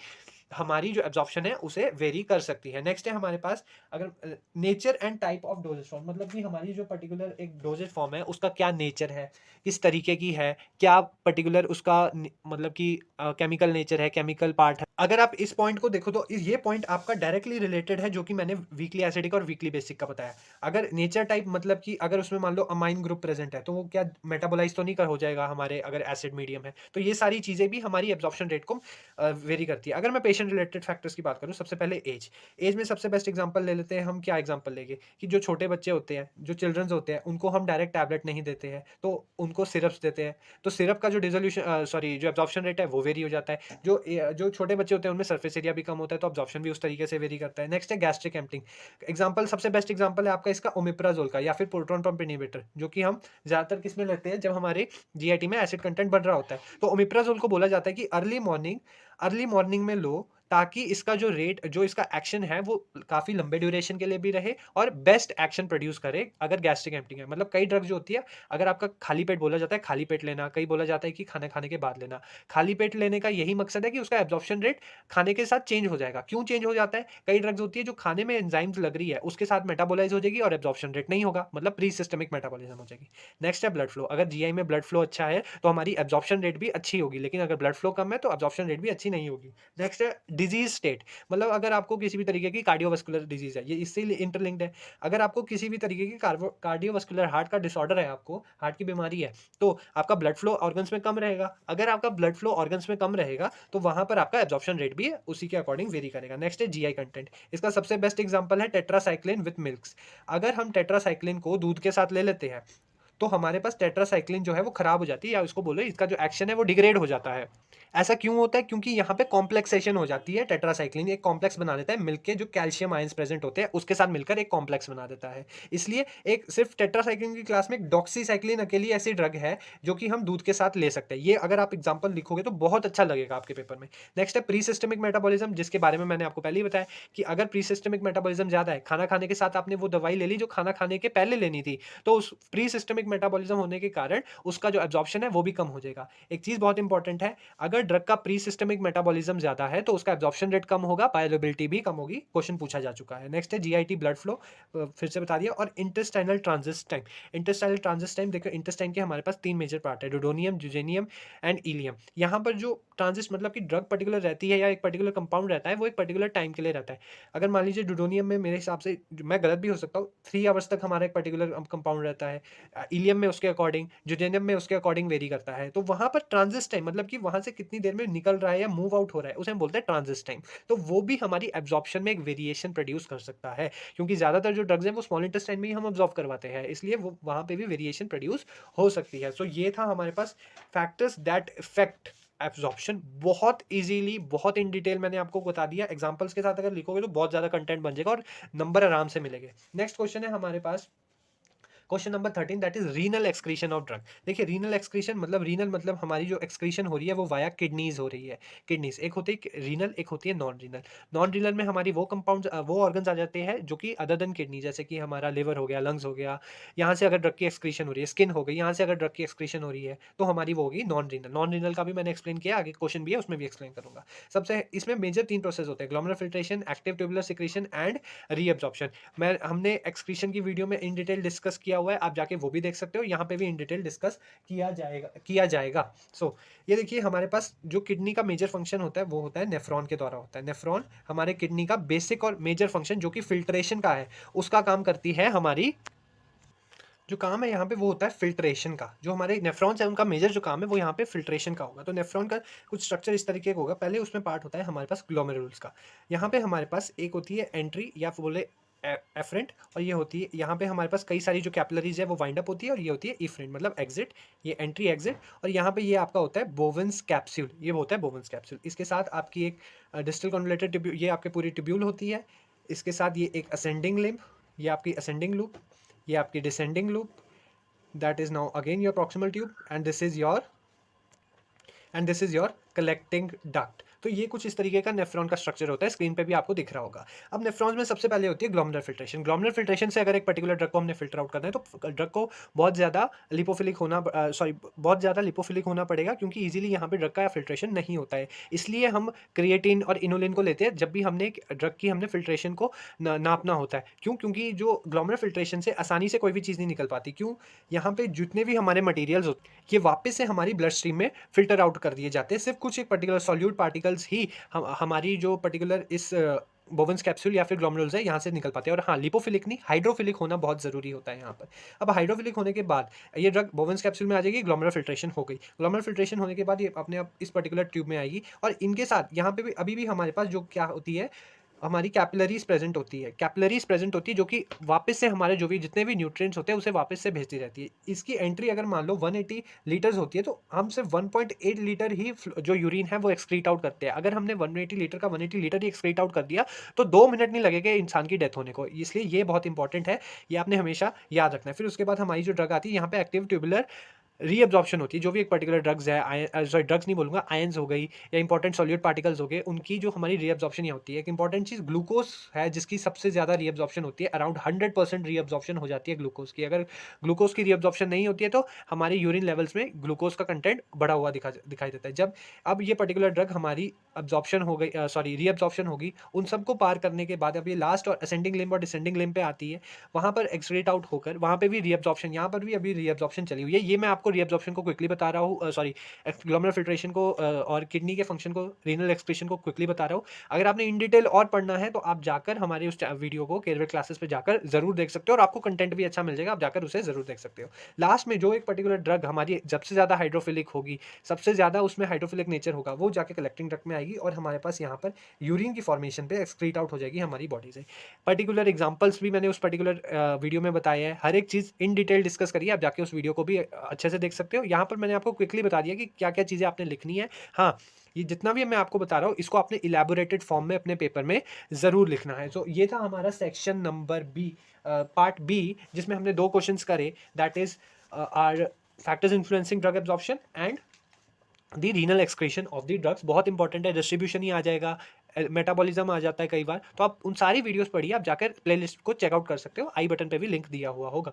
हमारी जो एब्जॉर्प्शन है उसे वेरी कर सकती है। नेक्स्ट है हमारे पास अगर nature and type of doses form, मतलब कि हमारी जो पर्टिकुलर एक डोजेज फॉर्म है उसका क्या नेचर है, किस तरीके की है, क्या पर्टिकुलर उसका मतलब कि केमिकल नेचर है, केमिकल पार्ट है। अगर आप इस पॉइंट को देखो तो ये पॉइंट आपका डायरेक्टली रिलेटेड है जो कि मैंने वीकली एसिडिक और वीकली बेसिक का बताया। अगर नेचर टाइप मतलब कि अगर उसमें मान लो अमाइन ग्रुप प्रेजेंट है तो वो क्या मेटाबोलाइज तो नहीं कर हो जाएगा हमारे, अगर एसिड मीडियम है तो ये सारी चीजें भी हमारी एब्जॉर्प्शन रेट को वेरी करती है। अगर मैं पेशेंट रिलेटेड फैक्टर्स की बात करूँ, सबसे पहले एज। एज में सबसे बेस्ट एग्जांपल ले लेते हैं हम, क्या एग्जांपल लेंगे कि जो छोटे बच्चे होते हैं, जो चिल्ड्रंस होते हैं, उनको हम डायरेक्ट टैबलेट नहीं देते हैं तो उनको सिरप्स देते हैं, तो सिरप का जो डिसोल्यूशन सॉरी जो एब्जॉर्प्शन रेट है वो वेरी हो जाता है। जो छोटे बच्चे होते हैं उनमें सरफेस एरिया भी कम होता है तो एब्जॉर्प्शन भी उस तरीके से वेरी करता है। नेक्स्ट है गैस्ट्रिक एम्पलिंग। एग्जांपल सबसे बेस्ट एग्जांपल है आपका इसका ओमिप्राजोल का या फिर प्रोटॉन पंप इनहिबिटर, जो कि हम ज्यादातर किसमें लेते हैं जब हमारे जीआईटी में एसिड कंटेंट बढ़ रहा होता है। तो ओमिप्राजोल को बोला जाता है कि अर्ली मॉर्निंग में लो ताकि इसका जो रेट, जो इसका एक्शन है वो काफ़ी लंबे ड्यूरेशन के लिए भी रहे और बेस्ट एक्शन प्रोड्यूस करे अगर गैस्ट्रिक एम्पटिंग है। मतलब कई ड्रग जो होती है, अगर आपका खाली पेट बोला जाता है खाली पेट लेना, कई बोला जाता है कि खाना खाने के बाद लेना। खाली पेट लेने का यही मकसद है कि उसका एब्जॉर्प्शन रेट खाने के साथ चेंज हो जाएगा। क्यों चेंज हो जाता है? कई ड्रग्स होती है जो खाने में एंजाइम्स लग रही है, उसके साथ मेटाबोलाइज़ हो जाएगी और एब्जॉर्प्शन रेट नहीं होगा, मतलब प्री सिस्टमिक मेटाबॉलिज्म हो जाएगी। नेक्स्ट है ब्लड फ्लो। अगर जीआई में ब्लड फ्लो अच्छा है, तो हमारी एब्जॉर्प्शन रेट भी अच्छी होगी, लेकिन अगर ब्लड फ्लो कम है, तो एब्जॉर्प्शन रेट भी अच्छी नहीं होगी। नेक्स्ट है डिजीज़ स्टेट। मतलब अगर आपको किसी भी तरीके की कार्डियोवास्कुलर डिजीज़ है, ये इससे इंटरलिंक्ड है। अगर आपको किसी भी तरीके की कार्डियोवास्कुलर हार्ट का डिसऑर्डर है, आपको हार्ट की बीमारी है, तो आपका ब्लड फ्लो ऑर्गन्स में कम रहेगा। अगर आपका ब्लड फ्लो ऑर्गन्स में कम रहेगा, तो वहाँ पर आपका एब्जॉर्प्शन रेट भी उसी के अकॉर्डिंग वेरी करेगा। नेक्स्ट है जीआई कंटेंट। इसका सबसे बेस्ट एग्जांपल है टेट्रासाइक्लिन विथ मिल्क्स। अगर हम टेट्रासाइक्लिन को दूध के साथ ले लेते हैं, तो हमारे पास टेट्रासाइक्लिन जो है वो खराब हो जाती है, या उसको बोलो इसका जो एक्शन है वो डिग्रेड हो जाता है। ऐसा क्यों होता है? क्योंकि यहाँ पे कॉम्प्लेक्सेशन हो जाती है। टेट्रासाइक्लिन एक कॉम्प्लेक्स बना देता है, मिल्क के जो कैल्शियम आयंस प्रेजेंट होते हैं उसके साथ मिलकर एक कॉम्प्लेक्स बना देता है। इसलिए एक सिर्फ टेट्रासाइक्लिन की क्लास में डॉक्सीसाइक्लिन अकेली ऐसी ड्रग है जो कि हम दूध के साथ ले सकते हैं। ये अगर आप एग्जाम्पल लिखोगे तो बहुत अच्छा लगेगा आपके पेपर में। नेक्स्ट है प्री सिस्टमिक मेटाबॉलिज्म, जिसके बारे में मैंने आपको पहले ही बताया कि अगर प्री सिस्टमिक मेटाबॉलिज्म ज्यादा है, खाना खाने के साथ आपने वो दवाई ले ली जो खाना खाने के पहले लेनी थी, तो उस प्री सिस्टमिक मेटाबॉलिज्म होने के कारण उसका जो एब्जॉर्प्शन है वो भी कम हो जाएगा। एक चीज बहुत इंपॉर्टेंट है, अगर ड्रग का प्री सिस्टमिक मेटाबॉलिज्म ज्यादा है तो उसका एब्जॉर्प्शन रेट कम होगा, बायोअवेलेबिलिटी भी कम होगी। क्वेश्चन पूछा जा चुका है। नेक्स्ट है जीआईटी ब्लड फ्लो, फिर से बता दिया। और intestinal transit time. Intestinal transit time देखो, इंटेस्टाइन के हमारे पास तीन मेजर पार्ट है, डोडोनियम, जुजेनियम एंड इलियम। यहाँ पर जो ट्रांजिट मतलब कि ड्रग पर्टिकुलर रहती है या एक पर्टिकुलर कंपाउंड रहता है, वो एक पर्टिकुलर टाइम के लिए रहता है। अगर मान लीजिए डोडोनियम में, मेरे हिसाब से, मैं गलत भी हो सकता हूँ, 3 आवर्स तक हमारा एक पर्टिकुलर कंपाउंड रहता है। इलियम में उसके अकॉर्डिंग, जुजेनियम में उसके अकॉर्डिंग वेरी करता है। तो वहां पर ट्रांजिट टाइम मतलब कि वहां से कितनी देर में निकल रहा है या मूव आउट हो रहा है, उसे हम बोलते हैं ट्रांजिट टाइम। तो वो भी हमारी एब्जॉर्प्शन में एक वेरिएशन प्रोड्यूस कर सकता है, क्योंकि ज्यादातर जो ड्रग्स हैं वो स्मॉल इंटेस्टाइन में ही हम ऑब्जॉर्व करवाते हैं, इसलिए वो वहां पे भी वेरिएशन प्रोड्यूस हो सकती है। सो ये था हमारे पास फैक्टर्स दैट इफेक्ट एब्जॉर्प्शन। बहुत इजीली, बहुत इन डिटेल मैंने आपको बता दिया। एग्जांपल्स के साथ अगर लिखोगे तो बहुत ज्यादा कंटेंट बन जाएगा और नंबर आराम से मिलेंगे। नेक्स्ट क्वेश्चन है हमारे पास question number 13, that is renal excretion of drug. देखिए रीनल एक्सक्रीशन मतलब, रीनल मतलब हमारी जो एक्सक्रीशन हो रही है वो वाया किडनीज हो रही है। किडनीज एक होती है रीनल, एक होती है नॉन रीनल। नॉन रीनल में हमारी वो कंपाउंड, वो ऑर्गन्स आ जाते हैं जो कि अदर देन किडनी, जैसे कि हमारा लिवर हो गया, लंग्स हो गया। यहाँ से अगर ड्रग की एक्सक्रीशन हो रही है, स्किन हो गई, यहाँ से अगर ड्रग की एक्सक्रीशन हो रही है तो हमारी वो होगी नॉन रीनल। नॉन रीनल का भी मैंने एक्सप्लेन किया, आगे क्वेश्चन भी है उसमें भी एक्सप्लेन करूंगा। सबसे इसमें मेजर 3 प्रोसेस होते हैं, glomerular filtration, active tubular secretion and reabsorption. मैं हमने एक्सक्रीशन की वीडियो में इन डिटेल डिस्कस किया हुआ है, आप जाके वो भी देख सकते हो। यहाँ पे भी इन डिटेल डिस्कस किया जाएगा। ये देखिए हमारे पास जो किडनी का मेजर फंक्शन होता है वो होता है नेफ्रॉन के द्वारा होता है। नेफ्रॉन हमारे किडनी का बेसिक और मेजर फंक्शन जो कि फिल्ट्रेशन का है, उसका काम करती है। हमारी जो काम है यहाँ पे वो होता है फिल्ट्रेशन का। जो हमारे नेफ्रॉन्स है उनका मेजर जो काम है वो यहाँ पे फिल्ट्रेशन का होगा। तो नेफ्रॉन का कुछ स्ट्रक्चर इस तरीके का होगा। पहले उसमें पार्ट होता है हमारे पास ग्लोमेरुल्स का। यहाँ पे हमारे पास एक होती है एंट्री या फिर बोले एफरेंट, और ये होती है यहाँ पे हमारे पास कई सारी जो कैपिलरीज है वो वाइंड अप होती है, और ये होती है इफरेंट मतलब एग्जिट। ये एंट्री एग्जिट, और यहाँ पे ये आपका होता है बोवेंस कैप्सूल। ये होता है बोवेंस कैप्सूल। इसके साथ आपकी एक डिस्टल कॉन्वलेटेड ट्यूब्यूल, ये आपकी पूरी ट्यूब्यूल होती है। इसके साथ ये एक असेंडिंग लिम्ब, ये आपकी असेंडिंग लूप, ये आपकी descending loop, that is now again your proximal tube, and this is your collecting duct। तो ये कुछ इस तरीके का नेफ्रॉन का स्ट्रक्चर होता है, स्क्रीन पे भी आपको दिख रहा होगा। अब नेफ्रॉन्स में सबसे पहले होती है ग्लोमेरुलर फिल्ट्रेशन। ग्लोमेरुलर फिल्ट्रेशन से अगर एक पर्टिकुलर ड्रग को हमने फिल्टर आउट करना है तो ड्रग को बहुत ज़्यादा लिपोफिलिक होना, बहुत ज़्यादा लिपोफिलिक होना पड़ेगा, क्योंकि इजीली यहाँ पे ड्रग का फिल्ट्रेशन नहीं होता है। इसलिए हम क्रिएटिन और इनुलिन को लेते हैं जब भी हमने एक ड्रग की हमने फिल्ट्रेशन को नापना होता है। क्यों? क्योंकि जो ग्लोमेरुलर फिल्ट्रेशन से आसानी से कोई भी चीज़ नहीं निकल पाती। क्यों? यहाँ पे जितने भी हमारे मटेरियल्स होते हैं ये वापस से हमारी ब्लड स्ट्रीम में फिल्टर आउट कर दिए जाते हैं। सिर्फ कुछ एक पर्टिकुलर सॉल्यूट पार्टिकल्स ही हमारी जो पर्टिकुलर इस बोवेंस कैप्सूल या फिर ग्लोमेरुल्स है यहाँ से निकल पाते हैं। और हाँ, लिपोफिलिक नहीं, हाइड्रोफिलिक होना बहुत ज़रूरी होता है यहाँ पर। अब हाइड्रोफिलिक होने के बाद ये ड्रग बोवेंस कैप्सूल में आ जाएगी, ग्लोमेरुलर फिल्ट्रेशन हो गई। ग्लोमेरुलर फिल्ट्रेशन होने के बाद ये अपने आप इस पर्टिकुलर ट्यूब में आएगी, और इनके साथ यहाँ पे भी अभी भी हमारे पास जो क्या होती है, हमारी कैपिलरीज प्रेजेंट होती है। कैपिलरीज प्रेजेंट होती है जो कि वापस से हमारे जो भी जितने भी न्यूट्रिएंट्स होते हैं उसे वापस से भेजती रहती है। इसकी एंट्री अगर मान लो 180 लीटर्स होती है, तो हम सिर्फ 1.8 लीटर ही जो यूरिन है वो एक्सक्रीट आउट करते हैं। अगर हमने 180 लीटर का 180 लीटर ही एक्सक्रीट आउट कर दिया तो 2 मिनट नहीं लगेगा इंसान की डेथ होने को। इसलिए ये बहुत इंपॉर्टेंट है, ये आपने हमेशा याद रखना है। फिर उसके बाद हमारी जो ड्रग आती है यहाँ पे एक्टिव ट्यूबुलर रीअब्जॉर्प्शन होती है, जो भी एक पर्टिकुलर ड्रग्स है, सॉरी ड्रग्स नहीं बोलूँगा, आयन्स हो गई या इंपॉर्टेंट सॉल्यूट पार्टिकल्स हो गए, उनकी जो हमारी रीअब्जॉर्प्शन यहाँ होती है। एक इंपॉर्टेंट चीज़ ग्लूकोज़ है, जिसकी सबसे ज़्यादा रीअब्जॉर्प्शन होती है, अराउंड 100% रीअब्जॉर्प्शन हो जाती है ग्लूकोज़ की। अगर ग्लूकोज़ की रीअब्जॉर्प्शन नहीं होती है, तो हमारे यूरिन लेवल्स में ग्लूकोज़ का कंटेंट बढ़ा हुआ दिखाई देता है। जब अब ये पर्टिकुलर ड्रग हमारी अब्जॉर्प्शन हो गई, सॉरी रीअब्जॉर्प्शन होगी, उन सबको पार करने के बाद अब ये लास्ट और असेंडिंग लिम्ब और डिसेंडिंग लिम्ब पे आती है, वहाँ पर एक्सक्रीट आउट होकर वहाँ पे भी रीअब्जॉर्प्शन, यहाँ पर भी अभी रीअब्जॉर्प्शन चली हुई है। ये मैं आपको रीअब्जॉर्प्शन को क्विकली बता रहा हूँ, सॉरी ग्लोमेरुलर फिल्ट्रेशन को और किडनी के फंक्शन को, रीनल एक्सक्रीशन को क्विकली बता रहा हूँ। अगर आपने इन डिटेल और पढ़ना है तो आप जाकर हमारे उस वीडियो को केरवेट क्लासेस पे जाकर जरूर देख सकते हो, और आपको कंटेंट भी अच्छा मिल जाएगा, आप जाकर उसे जरूर देख सकते हो। लास्ट में जो एक पर्टिकुलर ड्रग हमारी सबसे ज्यादा हाइड्रोफिलिक होगी, सबसे ज्यादा उसमें हाइड्रोफिलिक नेचर होगा, वो जाके कलेक्टिंग डक्ट में आएगी और हमारे पास यहाँ पर यूरिन की फॉर्मेशन पे एक्सक्रीट आउट हो जाएगी हमारी बॉडी से। पर्टिकुलर एग्जांपल्स भी मैंने उस पर्टिकुलर वीडियो में बताया है, हर एक चीज़ इन डिटेल डिस्कस करिए, आप जाके उस वीडियो को भी अच्छे से देख सकते हो। यहाँ पर मैंने आपको क्विकली बता दिया कि क्या क्या चीज़ें आपने लिखनी है। हाँ, ये जितना भी मैं आपको बता रहा हूँ, इसको आपने इलेबोरेटेड फॉर्म में अपने पेपर में ज़रूर लिखना है। तो ये था हमारा section number B, part B, जिसमें हमने 2 क्वेश्चंस करे, that is are factors influencing drug absorption and the renal excretion of the drugs. बहुत इंपॉर्टेंट है, डिस्ट्रीब्यूशन ही आ जाएगा, मेटाबॉलिज्म आ जाता है कई बार, तो आप उन सारी वीडियोस पढ़िए, आप जाकर प्लेलिस्ट को चेकआउट कर सकते हो, आई बटन पे भी लिंक दिया हुआ होगा।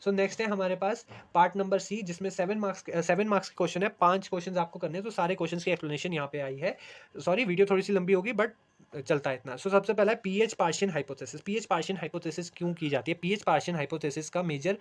सो नेक्स्ट है हमारे पास पार्ट नंबर सी, जिसमें 7 मार्क्स के क्वेश्चन है, 5 क्वेश्चन आपको करने हैं, तो सारे क्वेश्चन की एक्सप्लेनेशन यहाँ पे आई है। सॉरी, वीडियो थोड़ी सी लंबी होगी, बट चलता है इतना। सो सबसे पहला है pH Persian hypothesis. PH Persian hypothesis क्यों की जाती है? पीएच पार्शियन हाइपोथेसिस का मेजर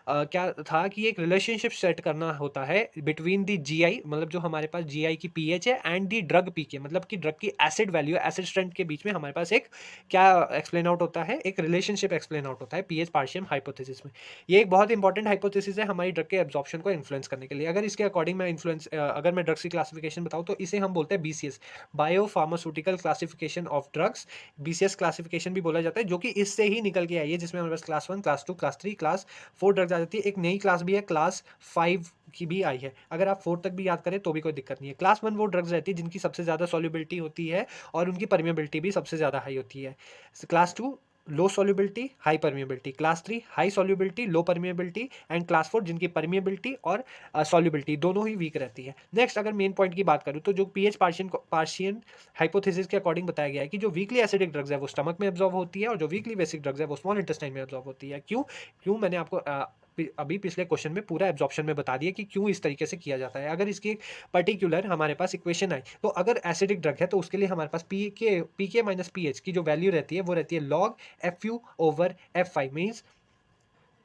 क्या था कि एक रिलेशनशिप सेट करना होता है बिटवीन द जीआई, मतलब जो हमारे पास जीआई की पीएच है, एंड दी ड्रग पीके, मतलब कि ड्रग की एसिड वैल्यू, एसिड स्ट्रेंथ के बीच में हमारे पास एक क्या एक्सप्लेन आउट होता है, एक रिलेशनशिप एक्सप्लेन आउट होता है पीएच पार्शियन हाइपोथेसिस में। ये एक बहुत इंपॉर्टेंट हाइपोथेसिस है हमारी ड्रग के एब्जॉर्प्शन को इन्फ्लुएंस करने के लिए। अगर इसके अकॉर्डिंग मैं अगर मैं ड्रग्स की क्लासिफिकेशन बताऊँ, तो इसे हम बोलते हैं BCS, bio pharmaceutical classification of drugs. BCS classification भी बोला जाता है, जो कि इससे ही निकल के आई है, जिसमें हमारे पास class 1, class 2, class 3, class 4 drugs आ जाती है। एक नई क्लास भी है, क्लास 5 की भी आई है। अगर आप 4 तक भी याद करें तो भी कोई दिक्कत नहीं है। क्लास 1 वो ड्रग्स रहती है जिनकी सबसे ज़्यादा सॉल्युबिलिटी होती है और उनकी परमिएबिलिटी भी सबसे ज़्यादा हाई होती है। Class 2 low solubility, high permeability. Class 3 high solubility, low permeability, and class 4 जिनकी परमिएबिलिटी और सॉल्युबिलिटी दोनों ही वीक रहती है। नेक्स्ट, अगर मेन पॉइंट की बात करूँ, तो जो पीएच पार्शियन हाइपोथेसिस के अकॉर्डिंग बताया गया है कि जो वीकली एसिडिक ड्रग्स है वो स्टमक में एब्जॉर्ब होती है, और जो वीकली बेसिक ड्रग्स है वो स्मॉल इंटेस्टाइन में एब्जॉर्ब होती है। क्यों क्यों मैंने आपको अभी पिछले क्वेश्चन में पूरा एब्जॉर्प्शन में बता दिया कि क्यों इस तरीके से किया जाता है। अगर इसकी पर्टिकुलर हमारे पास इक्वेशन आई, तो अगर एसिडिक ड्रग है तो उसके लिए हमारे पास पी के माइनस पी एच की जो वैल्यू रहती है वो रहती है log F you over F five, means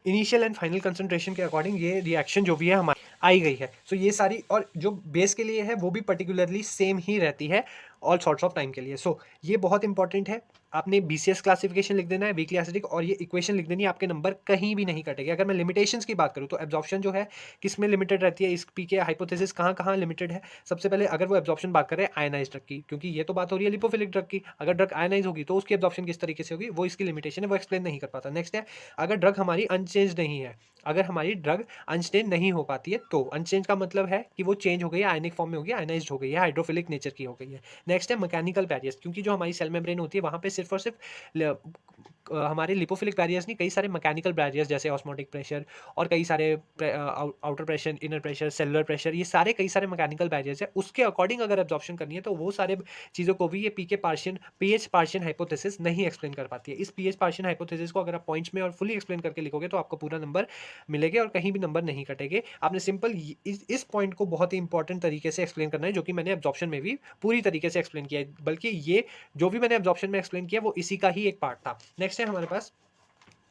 initial and final concentration के अकॉर्डिंग ये रिएक्शन जो भी है हमारी आई गई है। सो ये सारी, और जो बेस के लिए है वो भी पर्टिकुलरली सेम ही रहती है ऑल सॉर्ट्स ऑफ टाइम के लिए। सो ये बहुत इंपॉर्टेंट है। आपने बीसीएस क्लासिफिकेशन लिख देना है, वीकली एसिडिक, और ये इक्वेशन लिख देनी है, आपके नंबर कहीं भी नहीं कटेंगे। अगर मैं लिमिटेशंस की बात करूँ, तो एब्जॉर्प्शन जो है किस में लिमिटेड रहती है, इस पीके हाइपोथेसिस कहाँ कहाँ लिमिटेड है। सबसे पहले अगर वो एब्जॉर्प्शन बात करें आयनाइज ड्रग की, क्योंकि ये तो बात हो रही है लिपोफिलिक ड्रग की, अगर ड्रग आयनाइज होगी तो उसकी एब्जॉर्प्शन किस तरीके से होगी, वो इसकी लिमिटेशन है, वो एक्सप्लेन नहीं कर पाता। नेक्स्ट है, अगर ड्रग हमारी अनचेंज नहीं है, अगर हमारी ड्रग अनचेंज नहीं हो पाती है, तो अनचेंज का मतलब है कि वो चेंज हो गई है, आयनिक फॉर्म में हो गई, आयनाइज्ड हो गई है, हाइड्रोफिलिक नेचर की हो गई है। नेक्स्ट है मैकेनिकल बैरियर्स, क्योंकि जो हमारी सेल मेम्ब्रेन होती है वहाँ पे सिर्फ और सिर्फ हमारे लिपोफिलिक बैरियर्स नहीं, कई सारे मैकेनिकल बैरियर्स जैसे ऑस्मोटिक प्रेशर और कई सारे outer pressure, inner pressure, cellular pressure, ये सारे कई सारे मैकेनिकल बैरियर्स है। उसके अकॉर्डिंग अगर एब्जॉर्प्शन करनी है तो वो सारे चीज़ों को भी ये पीएच पार्शियन हाइपोथेसिस नहीं एक्सप्लेन कर पाती है। इस पीएच पार्शियन हाइपोथेसिस को अगर आप पॉइंट्स में और फुली एक्सप्लेन करके लिखोगे तो आपको पूरा नंबर मिलेंगे और कहीं भी नंबर नहीं कटेंगे। आपने सिंपल इस पॉइंट को बहुत ही इंपॉर्टेंट तरीके से एक्सप्लेन करना है, जो कि मैंने एब्जॉर्प्शन में भी पूरी तरीके से एक्सप्लेन किया है, बल्कि ये जो भी मैंने एब्जॉर्प्शन में एक्सप्लेन किया वो इसी का ही एक पार्ट था। नेक्स्ट है हमारे पास,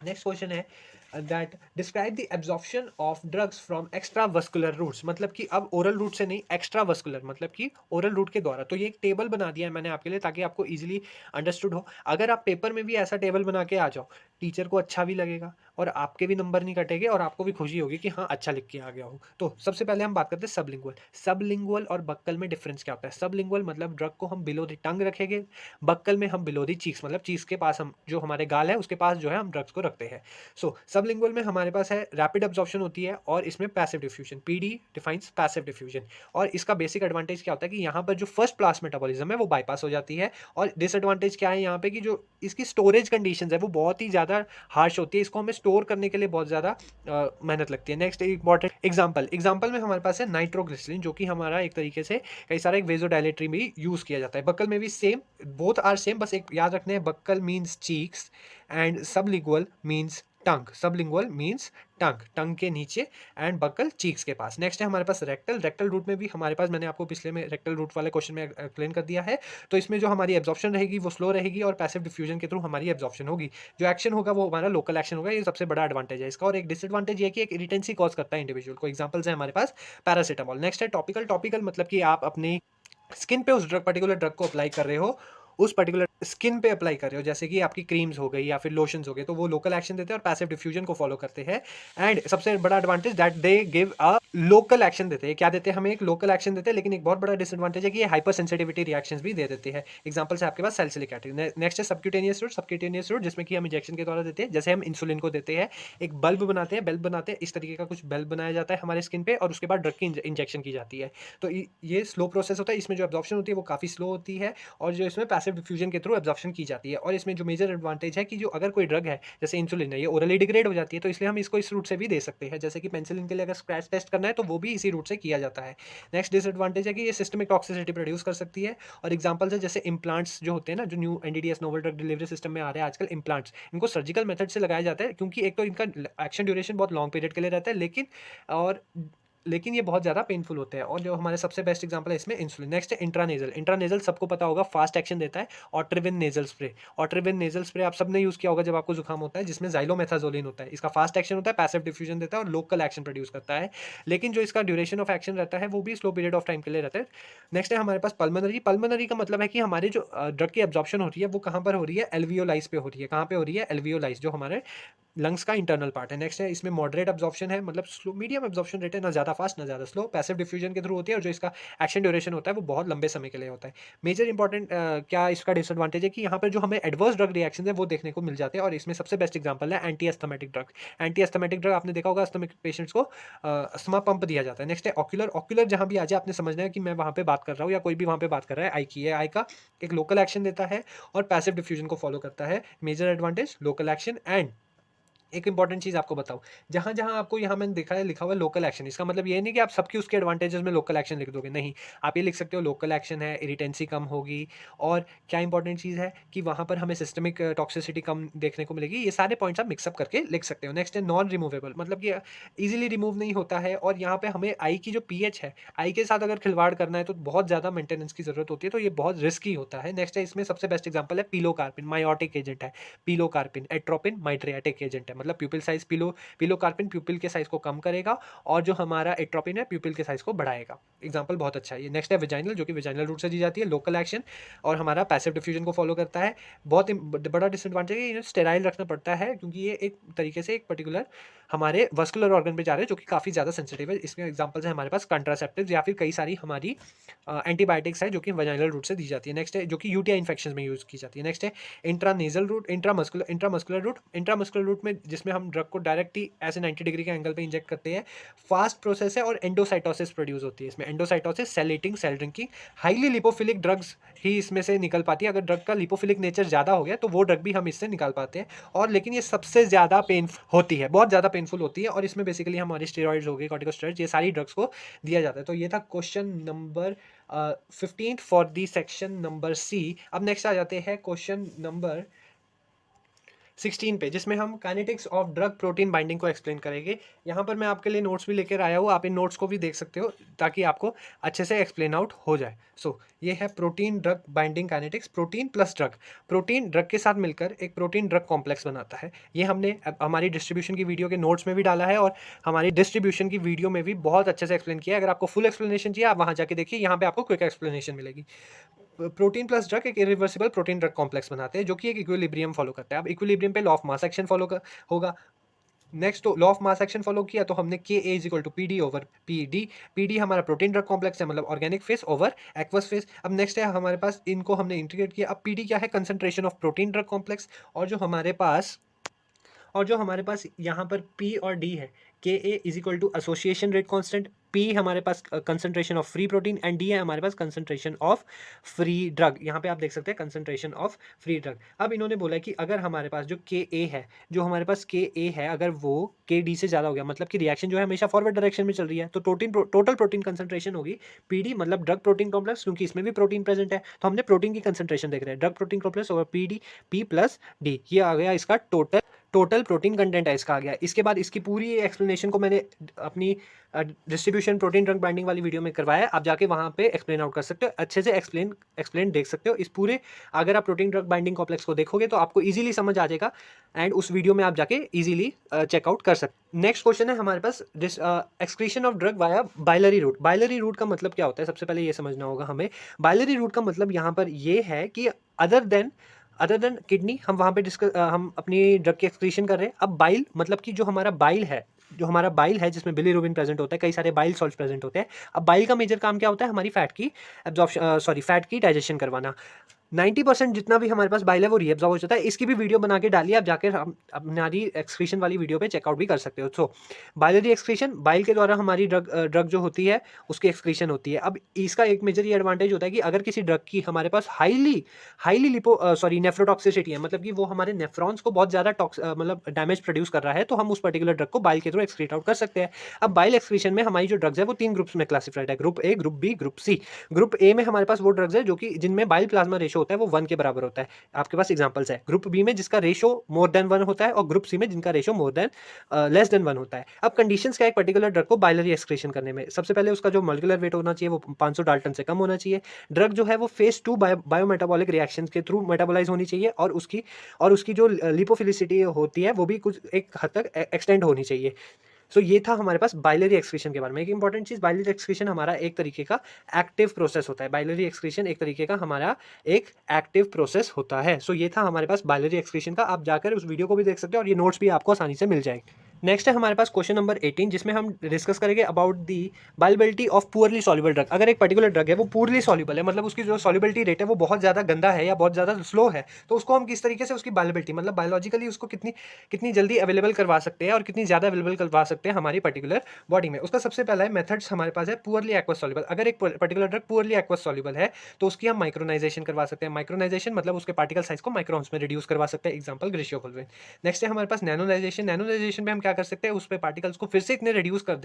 नेक्स्ट क्वेश्चन है that describe the absorption of drugs from extra vascular routes, मतलब कि अब ओरल रूट से नहीं, एक्स्ट्रा वस्कुलर मतलब कि ओरल रूट के द्वारा। तो ये एक टेबल बना दिया है मैंने आपके लिए ताकि आपको इजीली अंडरस्टूड हो। अगर आप पेपर में भी ऐसा टेबल बना के आ जाओ, टीचर को अच्छा भी लगेगा और आपके भी नंबर नहीं कटेंगे और आपको भी खुशी होगी कि हाँ अच्छा लिख के आ गया हूँ। तो सबसे पहले हम बात करते हैं सबलिंगुअल। सबलिंगुअल और बक्कल में डिफरेंस क्या होता है? सबलिंगुअल मतलब ड्रग को हम बिलो द टंग रखेंगे, बक्कल में हम बिलो द चीक्स, मतलब चीक्स के पास, हम जो हमारे गाल है उसके पास जो है हम ड्रग्स को रखते हैं। सो सबलिंगुअल में हमारे पास है रैपिड एब्जॉर्प्शन होती है और इसमें passive diffusion. PD defines passive diffusion, और इसका बेसिक एडवांटेज क्या होता है कि यहाँ पर जो फर्स्ट पास मेटाबॉलिज्म है वो बाईपास हो जाती है, और डिसएडवांटेज क्या है यहाँ पे कि जो इसकी स्टोरेज कंडीशंस है वो बहुत ही ज़्यादा ज़्यादा हार्श होती है, इसको हमें स्टोर करने के लिए बहुत ज़्यादा मेहनत लगती है। नेक्स्ट इंपॉर्टेंट एग्जाम्पल में हमारे पास है नाइट्रोग्लिसरीन, जो कि हमारा एक तरीके से कई सारे एक वेजोडाइलेटरी में भी यूज़ किया जाता है। बक्कल में भी सेम, बोथ आर सेम, बस एक याद रखने हैं, buccal means cheeks and sublingual means tongue. Sublingual means tongue के नीचे एंड बक्कल चीक्स के पास। नेक्स्ट है हमारे पास रेक्टल रूट में भी हमारे पास, मैंने आपको पिछले में रेक्टल रूट वाले क्वेश्चन में एक्सप्लेन कर दिया है। तो इसमें जो हमारी एब्जॉर्प्शन रहेगी वो स्लो रहेगी और पैसिव डिफ्यूजन के थ्रू हमारी एब्जॉर्प्शन होगी। जो एक्शन होगा वो हमारा लोकल एक्शन होगा, ये सबसे बड़ा एडवांटेज है इसका। और एक डिसएडवांटेज ये है कि एक इरिटेंसी कॉज करता है इंडिविजुअल को। एग्जांपल्स है हमारे पास पैरासिटामोल। नेक्स्ट है टॉपिकल मतलब कि आप अपनी स्किन पे उस पर्टिकुलर ड्रग को अप्लाई कर रहे हो, उस पर्टिकुलर स्किन पे अप्लाई कर रहे हो, जैसे कि आपकी क्रीम्स हो गई या फिर लोशंस हो गए, तो वो लोकल एक्शन देते हैं और पैसिव डिफ्यूजन को फॉलो करते हैं। एंड सबसे बड़ा advantage that they give a local action देते हैं। क्या देते हैं हमें? एक लोकल एक्शन देते हैं, लेकिन एक बहुत बड़ा डिसएडवांटेज है कि ये हाइपर सेंसिटिविटी रिएक्शंस भी दे देते हैं। एग्जांपल है आपके पास सैलिसिलिक एसिड। नेक्स्ट है सबक्यूटेनियस रूट जिसमें कि हम इंजेक्शन के द्वारा देते हैं, जैसे हम इंसुलिन को देते हैं, एक बल्ब बनाते हैं, इस तरीके का कुछ बल्ब बनाया जाता है हमारे स्किन पे और उसके बाद ड्रग की इंजेक्शन की जाती है। तो ये स्लो प्रोसेस होता है, इसमें जो एब्जॉर्प्शन होती है वो काफ़ी स्लो होती है और जो इसमें पैसिव डिफ्यूजन के थ्रू एब्जॉर्प्शन की जाती है। और इसमें जो मेजर एडवांटेज है कि जो अगर कोई ड्रग है जैसे इंसुलिन है, ये ओरली डिग्रेड हो जाती है, तो इसलिए हम इसको इस रूट से भी दे सकते हैं। जैसे कि पेनिसिलिन के लिए अगर स्क्रैच टेस्ट करना है तो वो भी इसी रूट से किया जाता है। नेक्स्ट डिसएडवांटेज है कि ये सिस्टमिक टॉक्सिसिटी प्रोड्यूस कर सकती है। और एग्जांपल्स है जैसे इम्प्लांट्स जो होते हैं ना, जो new NDDS novel drug delivery system में आ रहे हैं आजकल इम्प्लांट्स, इनको सर्जिकल मेथड से लगाया जाता है, क्योंकि एक तो इनका एक्शन ड्यूरेशन बहुत लॉन्ग पीरियड के लिए रहता है, लेकिन ये बहुत ज़्यादा पेनफुल होते हैं। और जो हमारे सबसे बेस्ट एग्जांपल है इसमें इंसुलिन। नेक्स्ट है इंट्रानेजल सबको पता होगा, फास्ट एक्शन देता है। ऑट्रिविन नेजल स्प्रे आप सबने यूज़ किया होगा जब आपको जुकाम होता है, जिसमें जाइलोमेथाजोलिन होता है। इसका फास्ट एक्शन होता है, पैसिव डिफ्यूजन देता है और लोकल एक्शन प्रोड्यूस करता है, लेकिन जो इसका ड्यूरेशन ऑफ एक्शन रहता है वो भी स्लो पीरियड ऑफ टाइम के लिए रहता है। नेक्स्ट है हमारे पास पल्मोनरी का मतलब है कि हमारे जो ड्रग की एब्जॉर्प्शन हो रही है वो कहाँ पर हो रही है? एल्वियोलाइज पे हो रही है। कहाँ पे हो रही है? एल्वियोलाइज, जो हमारे लंग्स का इंटरनल पार्ट है। नेक्स्ट है इसमें मॉडरेट एब्जॉर्प्शन है, मतलब स्लो मीडियम एब्जॉर्प्शन रेट है, ना ज़्यादा फास्ट ना ज़्यादा स्लो। पैसिव डिफ्यूजन के थ्रू होती है और जो इसका एक्शन ड्यूरेशन होता है वो बहुत लंबे समय के लिए होता है। मेजर इंपॉर्टेंट क्या इसका डिसएडवांटेज है कि यहाँ पर जो हमें एडवर्स ड्रग रिएक्शन है वो देखने को मिल जाते हैं। और इसमें सबसे बेस्ट एग्जाम्पल है एंटी एस्थमेटिक ड्रग। आपने देखा होगा अस्थमिक पेशेंट्स को अस्थमा पंप दिया जाता है। नेक्स्ट है ऑक्यूलर जहाँ भी आ जाए आपने समझना है कि मैं वहाँ पे बात कर रहा हूँ या कोई भी वहाँ पे बात कर रहा है, आई का एक लोकल एक्शन देता है और पैसिव डिफ्यूजन को फॉलो करता है। Major advantage local action. And एक इंपॉर्टेंट चीज़ आपको बताऊँ, जहाँ-जहाँ आपको यहाँ मैंने देखा है लिखा हुआ है लोकल एक्शन, इसका मतलब ये नहीं कि आप सबकी उसके एडवांटेजेस में लोकल एक्शन लिख दोगे, नहीं। आप ये लिख सकते हो लोकल एक्शन है, इरिटेंसी कम होगी और क्या इंपॉर्टेंट चीज़ है कि वहाँ पर हमें सिस्टमिक टॉक्सिसिटी कम देखने को मिलेगी। ये सारे पॉइंट्स आप मिक्सअप करके लिख सकते हो। नेक्स्ट है नॉन रिमूवेबल, मतलब कि ईज़िली रिमूव नहीं होता है और यहाँ पे हमें आई की जो पीएच है, आई के साथ अगर खिलवाड़ करना है तो बहुत ज़्यादा मेंटेनेंस की ज़रूरत होती है, तो ये बहुत रिस्की होता है। नेक्स्ट है इसमें सबसे बेस्ट एग्जांपल है पिलोकार्पिन, मायोटिक एजेंट है। पिलोकार्पिन, एट्रोपिन माइट्रियाटिक एजेंट है, मतलब प्यूपिल साइज पिलोकार्पिन प्यूपिल के साइज को कम करेगा और जो हमारा एट्रोपिन है प्यूपिल के साइज को बढ़ाएगा। एग्जांपल बहुत अच्छा है ये। नेक्स्ट है विजाइनल, जो कि विजाइनल रूट से दी जाती है, लोकल एक्शन और हमारा पैसिव डिफ्यूजन को फॉलो करता है। बहुत बड़ा डिसएडवांटेज है इन्हें स्टेराइल रखना पड़ता है, क्योंकि ये एक तरीके से एक पर्टिकुलर हमारे वस्कुलर ऑर्गन पे जा रहे हैं जो कि काफ़ी ज़्यादा सेंसिटिव है। इसमें एग्जांपल्स है हमारे पास कंट्रासेप्टिव्स या फिर कई सारी हमारी एंटीबायोटिक्स है जो कि वजाइनल रूट से दी जाती है। नेक्स्ट है जो कि यूटीआई इन्फेक्शन में यूज़ की जाती है। नेक्स्ट है इंट्रानेजल रूट, इंट्रामस्कुलर रूट में जिसमें हम ड्रग को डायरेक्ट ही ऐसे 90 डिग्री के एंगल पे इंजेक्ट करते हैं। फास्ट प्रोसेस है और एंडोसाइटोसिस प्रोड्यूस होती है इसमें। Endocytosis, cell eating, cell drinking, highly lipophilic drugs ही इसमें से निकल पाती है। अगर ड्रग का लिपोफिलिक नेचर ज़्यादा हो गया तो वो ड्रग भी हम इससे निकाल पाते हैं। और लेकिन ये सबसे ज़्यादा पेनफुल होती है, बहुत ज़्यादा पेनफुल होती है और इसमें बेसिकली हमारे स्टेरॉइड्स हो गए, कॉर्टिकोस्टेरॉइड्स, ये सारी ड्रग्स को दिया जाता है। तो ये था question number 15 for the section number C. अब नेक्स्ट आ जाते हैं क्वेश्चन नंबर 16 पे, जिसमें हम kinetics of drug protein binding को एक्सप्लेन करेंगे। यहाँ पर मैं आपके लिए नोट्स भी लेकर आया हूँ, आप इन नोट्स को भी देख सकते हो ताकि आपको अच्छे से एक्सप्लेन आउट हो जाए। ये है protein drug binding kinetics. Protein plus drug, protein drug के साथ मिलकर एक प्रोटीन ड्रग कॉम्प्लेक्स बनाता है। ये हमने हमारी डिस्ट्रीब्यूशन की वीडियो के नोट्स में भी डाला है और हमारी डिस्ट्रीब्यूशन की वीडियो में भी बहुत अच्छे से एक्सप्लेन किया है। अगर आपको फुल एक्सप्लेनेशन चाहिए आप वहाँ जाके देखिए, यहाँ पे आपको क्विक एक्सप्लेनेशन मिलेगी। प्रोटीन प्लस ड्रग एक इरिवर्सिबल प्रोटीन ड्रग कॉम्प्लेक्स बनाते हैं जो कि एक इक्विलिब्रियम फॉलो करता है। अब इक्विलिब्रियम पे law of mass action follow होगा। नेक्स्ट तो law of mass action follow किया तो हमने K A is equal to P D over P D. P D हमारा प्रोटीन ड्रग कॉम्प्लेक्स है, मतलब organic phase over aqueous phase. अब नेक्स्ट है हमारे पास, इनको हमने इंटीग्रेट किया। अब पी डी क्या है? Concentration of protein drug complex. और जो हमारे पास और जो हमारे पास यहाँ पर पी और डी है, K A is equal to association rate constant, P हमारे पास concentration of free protein and D है हमारे पास कंसंट्रेशन ऑफ फ्री ड्रग। यहाँ पे आप देख सकते हैं कंसंट्रेशन ऑफ फ्री ड्रग। अब इन्होंने बोला है कि अगर हमारे पास जो के ए है, जो हमारे पास के ए है, अगर वो के डी से ज़्यादा हो गया, मतलब कि रिएक्शन जो है हमेशा फॉरवर्ड डायरेक्शन में चल रही है, तो टोटल प्रोटीन कंसंट्रेशन होगी पीडी, मतलब ड्रग प्रोटीन कॉम्प्लेक्स, क्योंकि इसमें भी प्रोटीन प्रेजेंट है, तो हमने प्रोटीन की कंसंट्रेशन देख रहे हैं, drug protein complex over PD, P plus D, ये आ गया इसका टोटल प्रोटीन कंटेंट है इसका आ गया। इसके बाद इसकी पूरी एक्सप्लेनेशन को मैंने अपनी डिस्ट्रीब्यूशन प्रोटीन ड्रग बाइंडिंग वाली वीडियो में करवाया है, आप जाके वहाँ पे एक्सप्लेन आउट कर सकते हो, अच्छे से एक्सप्लेन देख सकते हो इस पूरे। अगर आप प्रोटीन ड्रग बाइंडिंग कॉम्प्लेक्स को देखोगे तो आपको इजीली समझ आ जाएगा, एंड उस वीडियो में आप जाके इजीली चेकआउट कर सकते। नेक्स्ट क्वेश्चन है हमारे पास excretion of drug via biliary route. Biliary route का मतलब क्या होता है, सबसे पहले ये समझना होगा हमें। बाइलरी रूट का मतलब यहाँ पर ये है कि अदर देन किडनी हम वहाँ पे हम अपनी ड्रग की एक्सक्रीशन कर रहे हैं। अब बाइल मतलब कि जो हमारा बाइल है जिसमें बिलीरुबिन प्रेजेंट होता है, कई सारे बाइल सॉल्ट्स प्रेजेंट होते हैं। अब बाइल का मेजर काम क्या होता है, हमारी फैट की डाइजेशन करवाना। 90% जितना भी हमारे पास बाइल है वो रीएब्जॉर्ब हो जाता है। इसकी भी वीडियो बना के डालिए, आप जाकर हम हमारी एक्सक्रीशन वाली वीडियो पे चेकआउट भी कर सकते हो। सो बाइलरी एक्सक्रीशन, बाइल के द्वारा हमारी ड्रग जो होती है उसकी एक्सक्रीशन होती है। अब इसका एक मेजर ये एडवांटेज होता है कि अगर किसी ड्रग की हमारे पास हाईली नेफ्रोटॉक्सिसिटी है, मतलब कि वो हमारे नेफ्रॉन्स को बहुत ज़्यादा मतलब डैमेज प्रोड्यूस कर रहा है, तो हम उस पर्टिकुलर ड्रग को बाइल के थ्रू एक्सक्रीट आउट कर सकते हैं। अब बाइल एक्सक्रीशन में हमारी जो ड्रग्स है वो 3 ग्रुप्स में क्लासिफाइड है, group A, group B, group C. Group A में हमारे पास वो ड्रग्स है जो कि जिनमें बाइल प्लाज्मा रेशो होता है वो 1 के बराबर होता है। आपके पास एग्जांपल्स है, ग्रुप बी में जिसका रेशो मोर देन 1 होता है, और ग्रुप सी में जिनका रेशो लेस देन 1 होता है। अब कंडीशंस क्या है एक पर्टिकुलर ड्रग को बाइलरी एक्सक्रीशन करने में, सबसे पहले उसका जो मॉलिक्यूलर वेट होना चाहिए वो 500 डाल्टन से कम होना चाहिए। ड्रग जो है वो फेज 2 बायोमेटाबॉलिक रिएक्शन के थ्रू मेटाबोलाइज होनी चाहिए, और उसकी जो लिपोफिलिसिटी होती है वो भी कुछ एक हद तक एक्सटेंड होनी चाहिए। सो ये था हमारे पास बाइलरी एक्सक्रीशन के बारे में। एक इंपॉर्टेंट चीज, बाइलरी एक्सक्रीशन हमारा एक तरीके का एक्टिव प्रोसेस होता है। बाइलरी एक्सक्रीशन एक तरीके का हमारा एक एक्टिव प्रोसेस होता है। सो ये था हमारे पास बाइलरी एक्सक्रीशन का, आप जाकर उस वीडियो को भी देख सकते हो और ये नोट्स भी आपको आसानी से मिल जाएंगे। नेक्स्ट है हमारे पास क्वेश्चन नंबर 18, जिसमें हम डिस्कस करेंगे about the bioavailability of poorly soluble drug. अगर एक पर्टिकुलर ड्रग है वो पुअरली सॉल्युबल है, मतलब उसकी जो सॉल्युबिलिटी रेट है वो बहुत ज़्यादा गंदा है या बहुत ज़्यादा स्लो है, तो उसको हम किस तरीके से उसकी बाइलेबिलिटी मतलब बायोलॉजिकली उसको कितनी जल्दी अवेलेबल करवा सकते हैं और कितनी ज़्यादा अवेलेबल करवा सकते हैं हमारी पर्टिकुलर बॉडी में। उसका सबसे पहला है मेथड्स हमारे पास है पुअरली एक्वस सॉल्युबल। अगर एक particular drug poorly aqueous soluble है तो उसकी हम माइक्रोनाइजेशन करवा सकते हैं। माइक्रोनाइजेशन मतलब उसके पार्टिकल साइज को माइक्रोन्स में रिड्यूस करवा सकते हैं, एग्जांपल ग्रेशियोफुलविन। नेक्स्ट है हमारे पास नैनोनाइजेशन। नैनोनाइजेशन में हम क्या कर सकते हैं, उस पे पार्टिकल्स को फिर से इतने रिड्यूस कर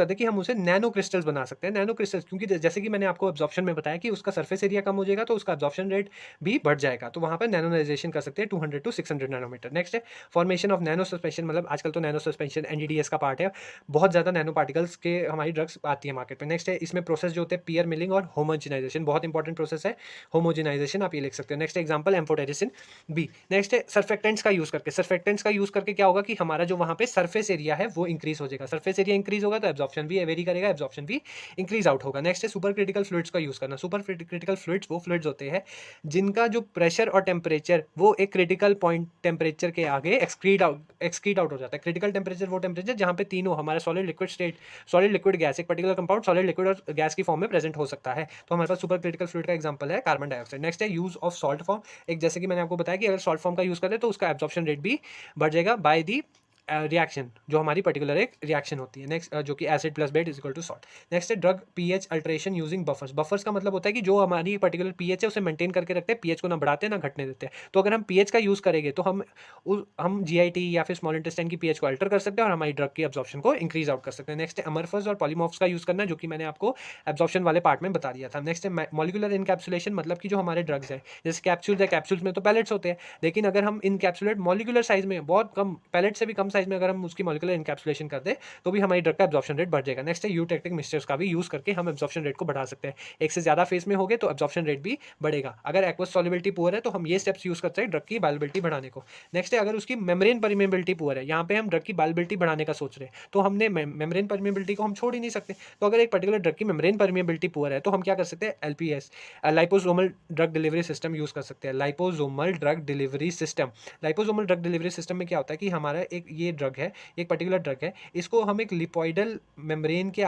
दे कि हम उसे नैनो क्रिस्टल्स बना सकते हैं। नैनो क्रिस्टल्स क्योंकि जैसे कि मैंने आपको एब्जॉर्प्शन में बताया कि उसका सरफेस एरिया कम हो जाएगा तो उसका एब्जॉर्प्शन रेट भी बढ़ जाएगा, तो वहां पर नैनोनाइजेशन कर सकते हैं 200 to 600 नैनोमीटर। नेक्स्ट है फॉर्मेशन ऑफ नैनो सस्पेंशन, मतलब आजकल तो नैनो सस्पेंशन एनडीडीएस का पार्ट है, बहुत ज़्यादा नैनो पार्टिकल्स के हमारी ड्रग्स आती है मार्केट में। नेक्स्ट है इसमें प्रोसेस जो होते हैं पियर मिलिंग और होमोजेनाइजेशन, बहुत इंपॉर्टेंट प्रोसेस है होमोजेनाइजेशन, आप ये लिख सकते हो। Next example amphotericin B. Next है सर्फेक्टेंट्स का यूज करके क्या होगा कि हमारा जो वहाँ पे सरफेस एरिया है वो इंक्रीज हो जाएगा। सरफेस एरिया इंक्रीज होगा तो एब्जॉर्प्शन भी वेरी करेगा, एब्जॉर्प्शन भी इंक्रीज आउट होगा। नेक्स्ट है सुपर क्रिटिकल फ्लूइड्स का यूज करना। सुपर क्रिटिकल फ्लूइड्स वो फ्लूइड्स होते हैं जिनका जो प्रेशर और टेम्परेचर वो एक क्रिटिकल पॉइंट टेम्परेचर के आगे एक्सक्रीड आउट हो जाता है। क्रिटिकल टेम्परेचर वो टेम्परेचर जहाँ पे तीनों हमारा solid liquid state, solid liquid gas, एक पर्टिकुलर कंपाउंड सॉलिड लिक्विड और गैस की फॉर्म में प्रेजेंट हो सकता है, तो हमारे पास सुपर क्रिटिकल फ्लूइड का एग्जांपल है कार्बन डाइऑक्साइड। नेक्स्ट है यूज ऑफ सॉल्ट फॉर्म। एक जैसे कि मैंने आपको बताया कि अगर सॉल्ट फॉर्म का यूज करें तो उसका एब्जॉर्प्शन रेट भी बढ़ जाएगा बाय दी रिएक्शन, जो हमारी पर्टिकुलर एक रिएक्शन होती है। नेक्स्ट जो कि acid plus base is equal to salt. Next है drug pH alteration using buffers. Buffers का मतलब होता है कि जो हमारी पर्टिकुलर पीएच है उसे मेंटेन करके रखते हैं, पीएच को ना बढ़ाते ना घटने देते हैं। तो अगर हम पीएच का यूज करेंगे तो हम जीआईटी या फिर स्मॉल इंटेस्टाइन की पीएच को अल्टर कर सकते हैं और हमारी ड्रग की एब्जॉर्प्शन को इंक्रीज आउट कर सकते हैं। नेक्स्ट है अमरफस और पॉलीमॉर्फ्स का यूज करना, जो कि मैंने आपको एब्जॉर्प्शन वाले पार्ट में बता दिया था। नेक्स्ट है मॉलिक्यूलर इनकैप्सुलेशन, मतलब कि जो हमारे ड्रग्स है जैसे कैप्सूल्स है, कैप्सूल्स में तो पैलेट्स होते हैं, लेकिन अगर हम इनकैप्सुलेट मॉलिक्यूलर साइज में बहुत कम, पैलेट से भी कम साइज में अगर हम उसकी मॉलिक्यूलर इनकैप्सुलेशन कर दे तो भी हमारी ड्रग का एब्जॉर्प्शन रेट बढ़ जाएगा। नेक्स्ट है यूटेक्टिक मिक्सचर्स का भी यूज करके हम एब्जॉर्प्शन रेट को बढ़ा सकते हैं। एक से ज्यादा फेज में हो गए तो एब्जॉर्प्शन रेट भी बढ़ेगा। अगर एक्वस सॉल्युबिलिटी पुअर है तो हम ये स्टेप्स यूज करते हैं ड्रग की बायोबिलिटी बढ़ाने को। नेक्स्ट है अगर उसकी मेम्ब्रेन परमेबिलिटी पुअर है, यहाँ पे हम ड्रग की बायोबिलिटी बढ़ाने का सोच रहे हैं तो हमने मेम्ब्रेन परमेबिलिटी को हम छोड़ ही नहीं सकते। तो अगर एक पर्टिकुलर ड्रग की मेम्ब्रेन परमेबिलिटी पुअर है तो हम क्या कर सकते हैं, LPS liposomal drug delivery system use कर सकते हैं। लाइपोसोमल ड्रग डिलीवरी सिस्टम में क्या होता है कि हमारा एक ये ड्रग है, एक पर्टिकुलर ड्रग है, इसको हम एक लिपोइडल मेम्ब्रेन के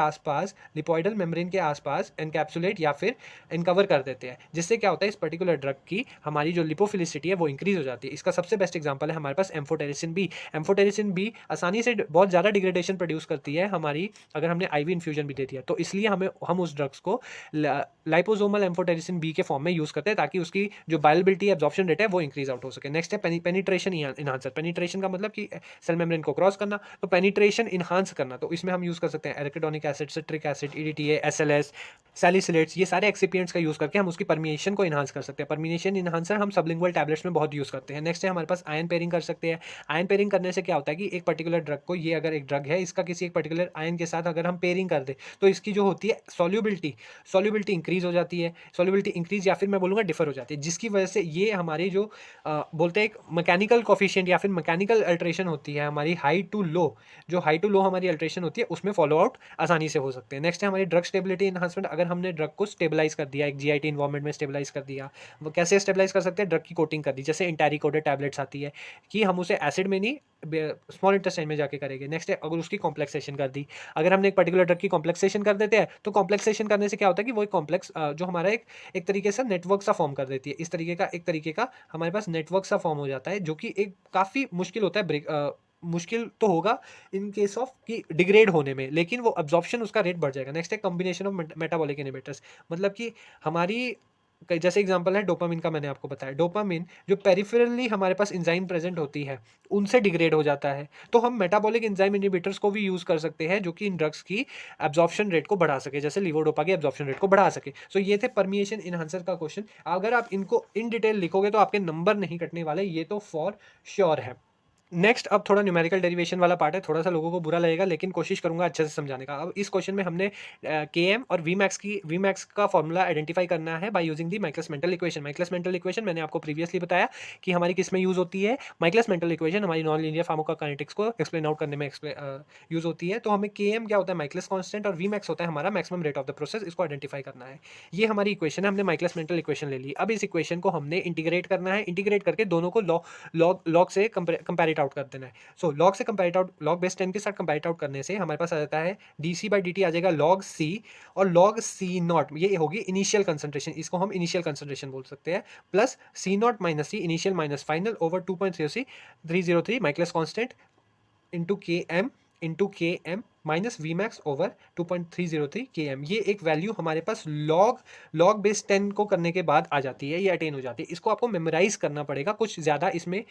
आसपास एनकैप्सुलेट या फिर इनकवर कर देते हैं, जिससे क्या होता है इस पर्टिकुलर ड्रग की हमारी जो लिपोफिलिसिटी है वो इंक्रीज हो जाती है। इसका सबसे बेस्ट एग्जांपल है हमारे पास एम्फोटेरिसिन बी। एम्फोटेरिसिन बी आसानी से बहुत ज़्यादा डिग्रेडेशन प्रोड्यूस करती है हमारी, अगर हमने आईवी इन्फ्यूजन भी दे दिया तो, इसलिए हम उस ड्रग्स को लाइपोसोमल एम्फोटेरिसिन बी के फॉर्म में यूज़ करते हैं ताकि उसकी जो बायोबिलिटी एब्जॉर्प्शन रेट है वो इंक्रीज आउट हो सके। नेक्स्ट है पेनिट्रेशन इनहांसर। पेनिट्रेशन का मतलब कि सेल मेम्ब्रेन को क्रॉस करना, तो पेनिट्रेशन इनहांस करना, तो इसमें हम यूज़ कर सकते हैं arachidonic acid, citric acid, EDTA, SLS, salicylates, ये सारे एक्सिपिएंट्स का यूज़ करके हम उसकी परमिएशन को इनहांस कर सकते हैं। परमिएशन इनहांसर हम सबलिंगुअल टैबलेट्स में बहुत यूज़ करते हैं। नेक्स्ट है हमारे पास आयन पेयरिंग कर सकते हैं। आयन पेयरिंग करने से क्या होता है कि एक पर्टिकुलर ड्रग को, ये अगर एक ड्रग है इसका किसी एक पर्टिकुलर आयन के साथ अगर हम पेयरिंग कर दें तो इसकी जो होती है सॉल्युबिलिटी इंक्रीज हो जाती है, सॉल्युबिलिटी इंक्रीज या फिर मैं बोलूँगा डिफर हो जाती है, जिसकी वजह से ये हमारी जो बोलते हैं एक मैकेनिकल कोफिशिएंट या फिर मैकेनिकल अल्ट्रेशन होती है हमारी हाई टू लो हमारी अल्ट्रेशन होती है, उसमें फॉलो आउट आसानी से हो सकते हैं। नेक्स्ट है हमारी ड्रग स्टेबिलिटी इनहांसमेंट। अगर हमने ड्रग को स्टेबलाइज कर दिया, एक जीआईटी इन्वायरमेंट में स्टेबलाइज कर दिया, वो कैसे स्टेबलाइज कर सकते हैं, ड्रग की कोटिंग कर दी, जैसे इंटेरी कोटेड टैबलेट्स आती है कि हम उसे एसिड में नहीं स्मॉल इंटेस्टाइन में जाके करेंगे। नेक्स्ट है अगर उसकी कॉम्प्लेक्सेशन कर दी, अगर हमने एक पर्टिकुलर ड्रग की कॉम्प्लेक्सेशन कर देते हैं तो कॉम्प्लेक्सेशन करने से क्या होता है कि वो एक कॉम्प्लेक्स जो हमारा एक तरीके से नेटवर्क सा फॉर्म कर देती है, इस तरीके का एक तरीके का हमारे पास नेटवर्क सा फॉर्म हो जाता है, जो कि एक काफ़ी मुश्किल होता है मुश्किल तो होगा इन केस ऑफ कि डिग्रेड होने में, लेकिन वो अब्जॉर्प्शन उसका रेट बढ़ जाएगा। नेक्स्ट है कॉम्बिनेशन ऑफ मेटाबॉलिक इनहिबिटर्स, मतलब कि हमारी जैसे एग्जांपल है डोपामिन का, मैंने आपको बताया डोपामिन जो पेरिफेरली हमारे पास एंजाइम प्रेजेंट होती है उनसे डिग्रेड हो जाता है, तो हम मेटाबॉलिक एंजाइम इनहिबिटर्स को भी यूज कर सकते हैं जो कि इन ड्रग्स की एब्जॉर्प्शन रेट को बढ़ा सके, जैसे लीवोडोपा की एब्जॉर्प्शन रेट को बढ़ा सके। सो ये थे परमिएशन इनहांसर का क्वेश्चन। अगर आप इनको इन डिटेल लिखोगे तो आपके नंबर नहीं कटने वाले, ये तो फॉर श्योर है। नेक्स्ट अब थोड़ा न्यूमेरिकल डेरिवेशन वाला पार्ट है, थोड़ा सा लोगों को बुरा लगेगा लेकिन कोशिश करूंगा अच्छे से समझाने का। अब इस क्वेश्चन में हमने के एम और वी मैक्स का फॉर्मूला आइडेंटिफाई करना है by using the Michaelis Menten equation. Michaelis Menten equation मैंने आपको प्रीवियसली बताया कि हमारी किस में यूज होती है। माइकलिस मेंटल इक्वेशन हमारी नॉन लीनियर फार्माकोकाइनेटिक्स को एक्सप्लेन आउट करने में यूज होती है। तो हमें के एम क्या होता है, माइकलिस कांस्टेंट, और वी मैक्स होता है हमारा maximum rate of the process, इसको आइडेंटिफाई करना है। ये हमारी इक्वेशन है, हमने माइकलिस मेंटल इक्वेशन ले ली। अब इस इक्वेशन को हमने इंटीग्रेट करना है, इंटीग्रेट करके दोनों को लॉग से कंपेयर आउट कर देना है। सो लॉग से कंपेयर आउट, लॉग बेस 10 के साथ कंपेयर आउट करने से हमारे पास आ जाता है D C by D T आ जाएगा लॉग सी, और लॉग सी नॉट ये होगी इनिशियल कंसंट्रेशन, इसको हम इनिशियल कंसंट्रेशन बोल सकते हैं, plus C naught minus C initial minus final over 2.303 Michaelis constant into K M minus V max over 2.303 K M. ये एक वैल्यू हमारे पास लॉग बेस 10 को करने के बाद आ जाती है, ये अटेन हो जाती है। इसको आपको मेमोराइज करना पड़ेगा, कुछ ज़्यादा इसमें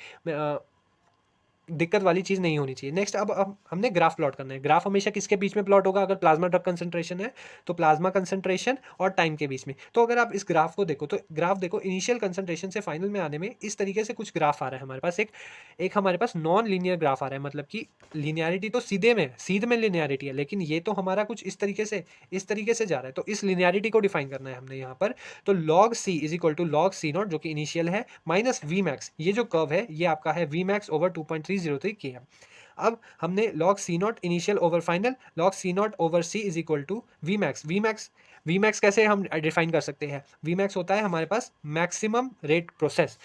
दिक्कत वाली चीज़ नहीं होनी चाहिए। नेक्स्ट अब हमने ग्राफ प्लॉट करना है। ग्राफ हमेशा किसके बीच में प्लॉट होगा, अगर प्लाज्मा ड्रग कंसंट्रेशन है तो प्लाज्मा कंसंट्रेशन और टाइम के बीच में। तो अगर आप इस ग्राफ को देखो तो ग्राफ देखो इनिशियल कंसंट्रेशन से फाइनल में आने में इस तरीके से कुछ ग्राफ आ रहा है हमारे पास। एक हमारे पास नॉन लीनियर ग्राफ आ रहा है, मतलब कि लीनियरिटी तो सीधे में लीनियरिटी है, लेकिन ये तो हमारा कुछ इस तरीके से जा रहा है। तो इस लीनियरिटी को डिफाइन करना है हमने यहाँ पर। तो log C is equal to log C nought जो कि इनिशियल है माइनस वी मैक्स, ये जो कर्व है ये आपका है we max over 2.303 K M. अब हमने log C nought initial over final, log C nought over C is equal to V max कैसे हम डिफाइन कर सकते हैं। वी मैक्स होता है हमारे पास मैक्सिमम रेट प्रोसेस,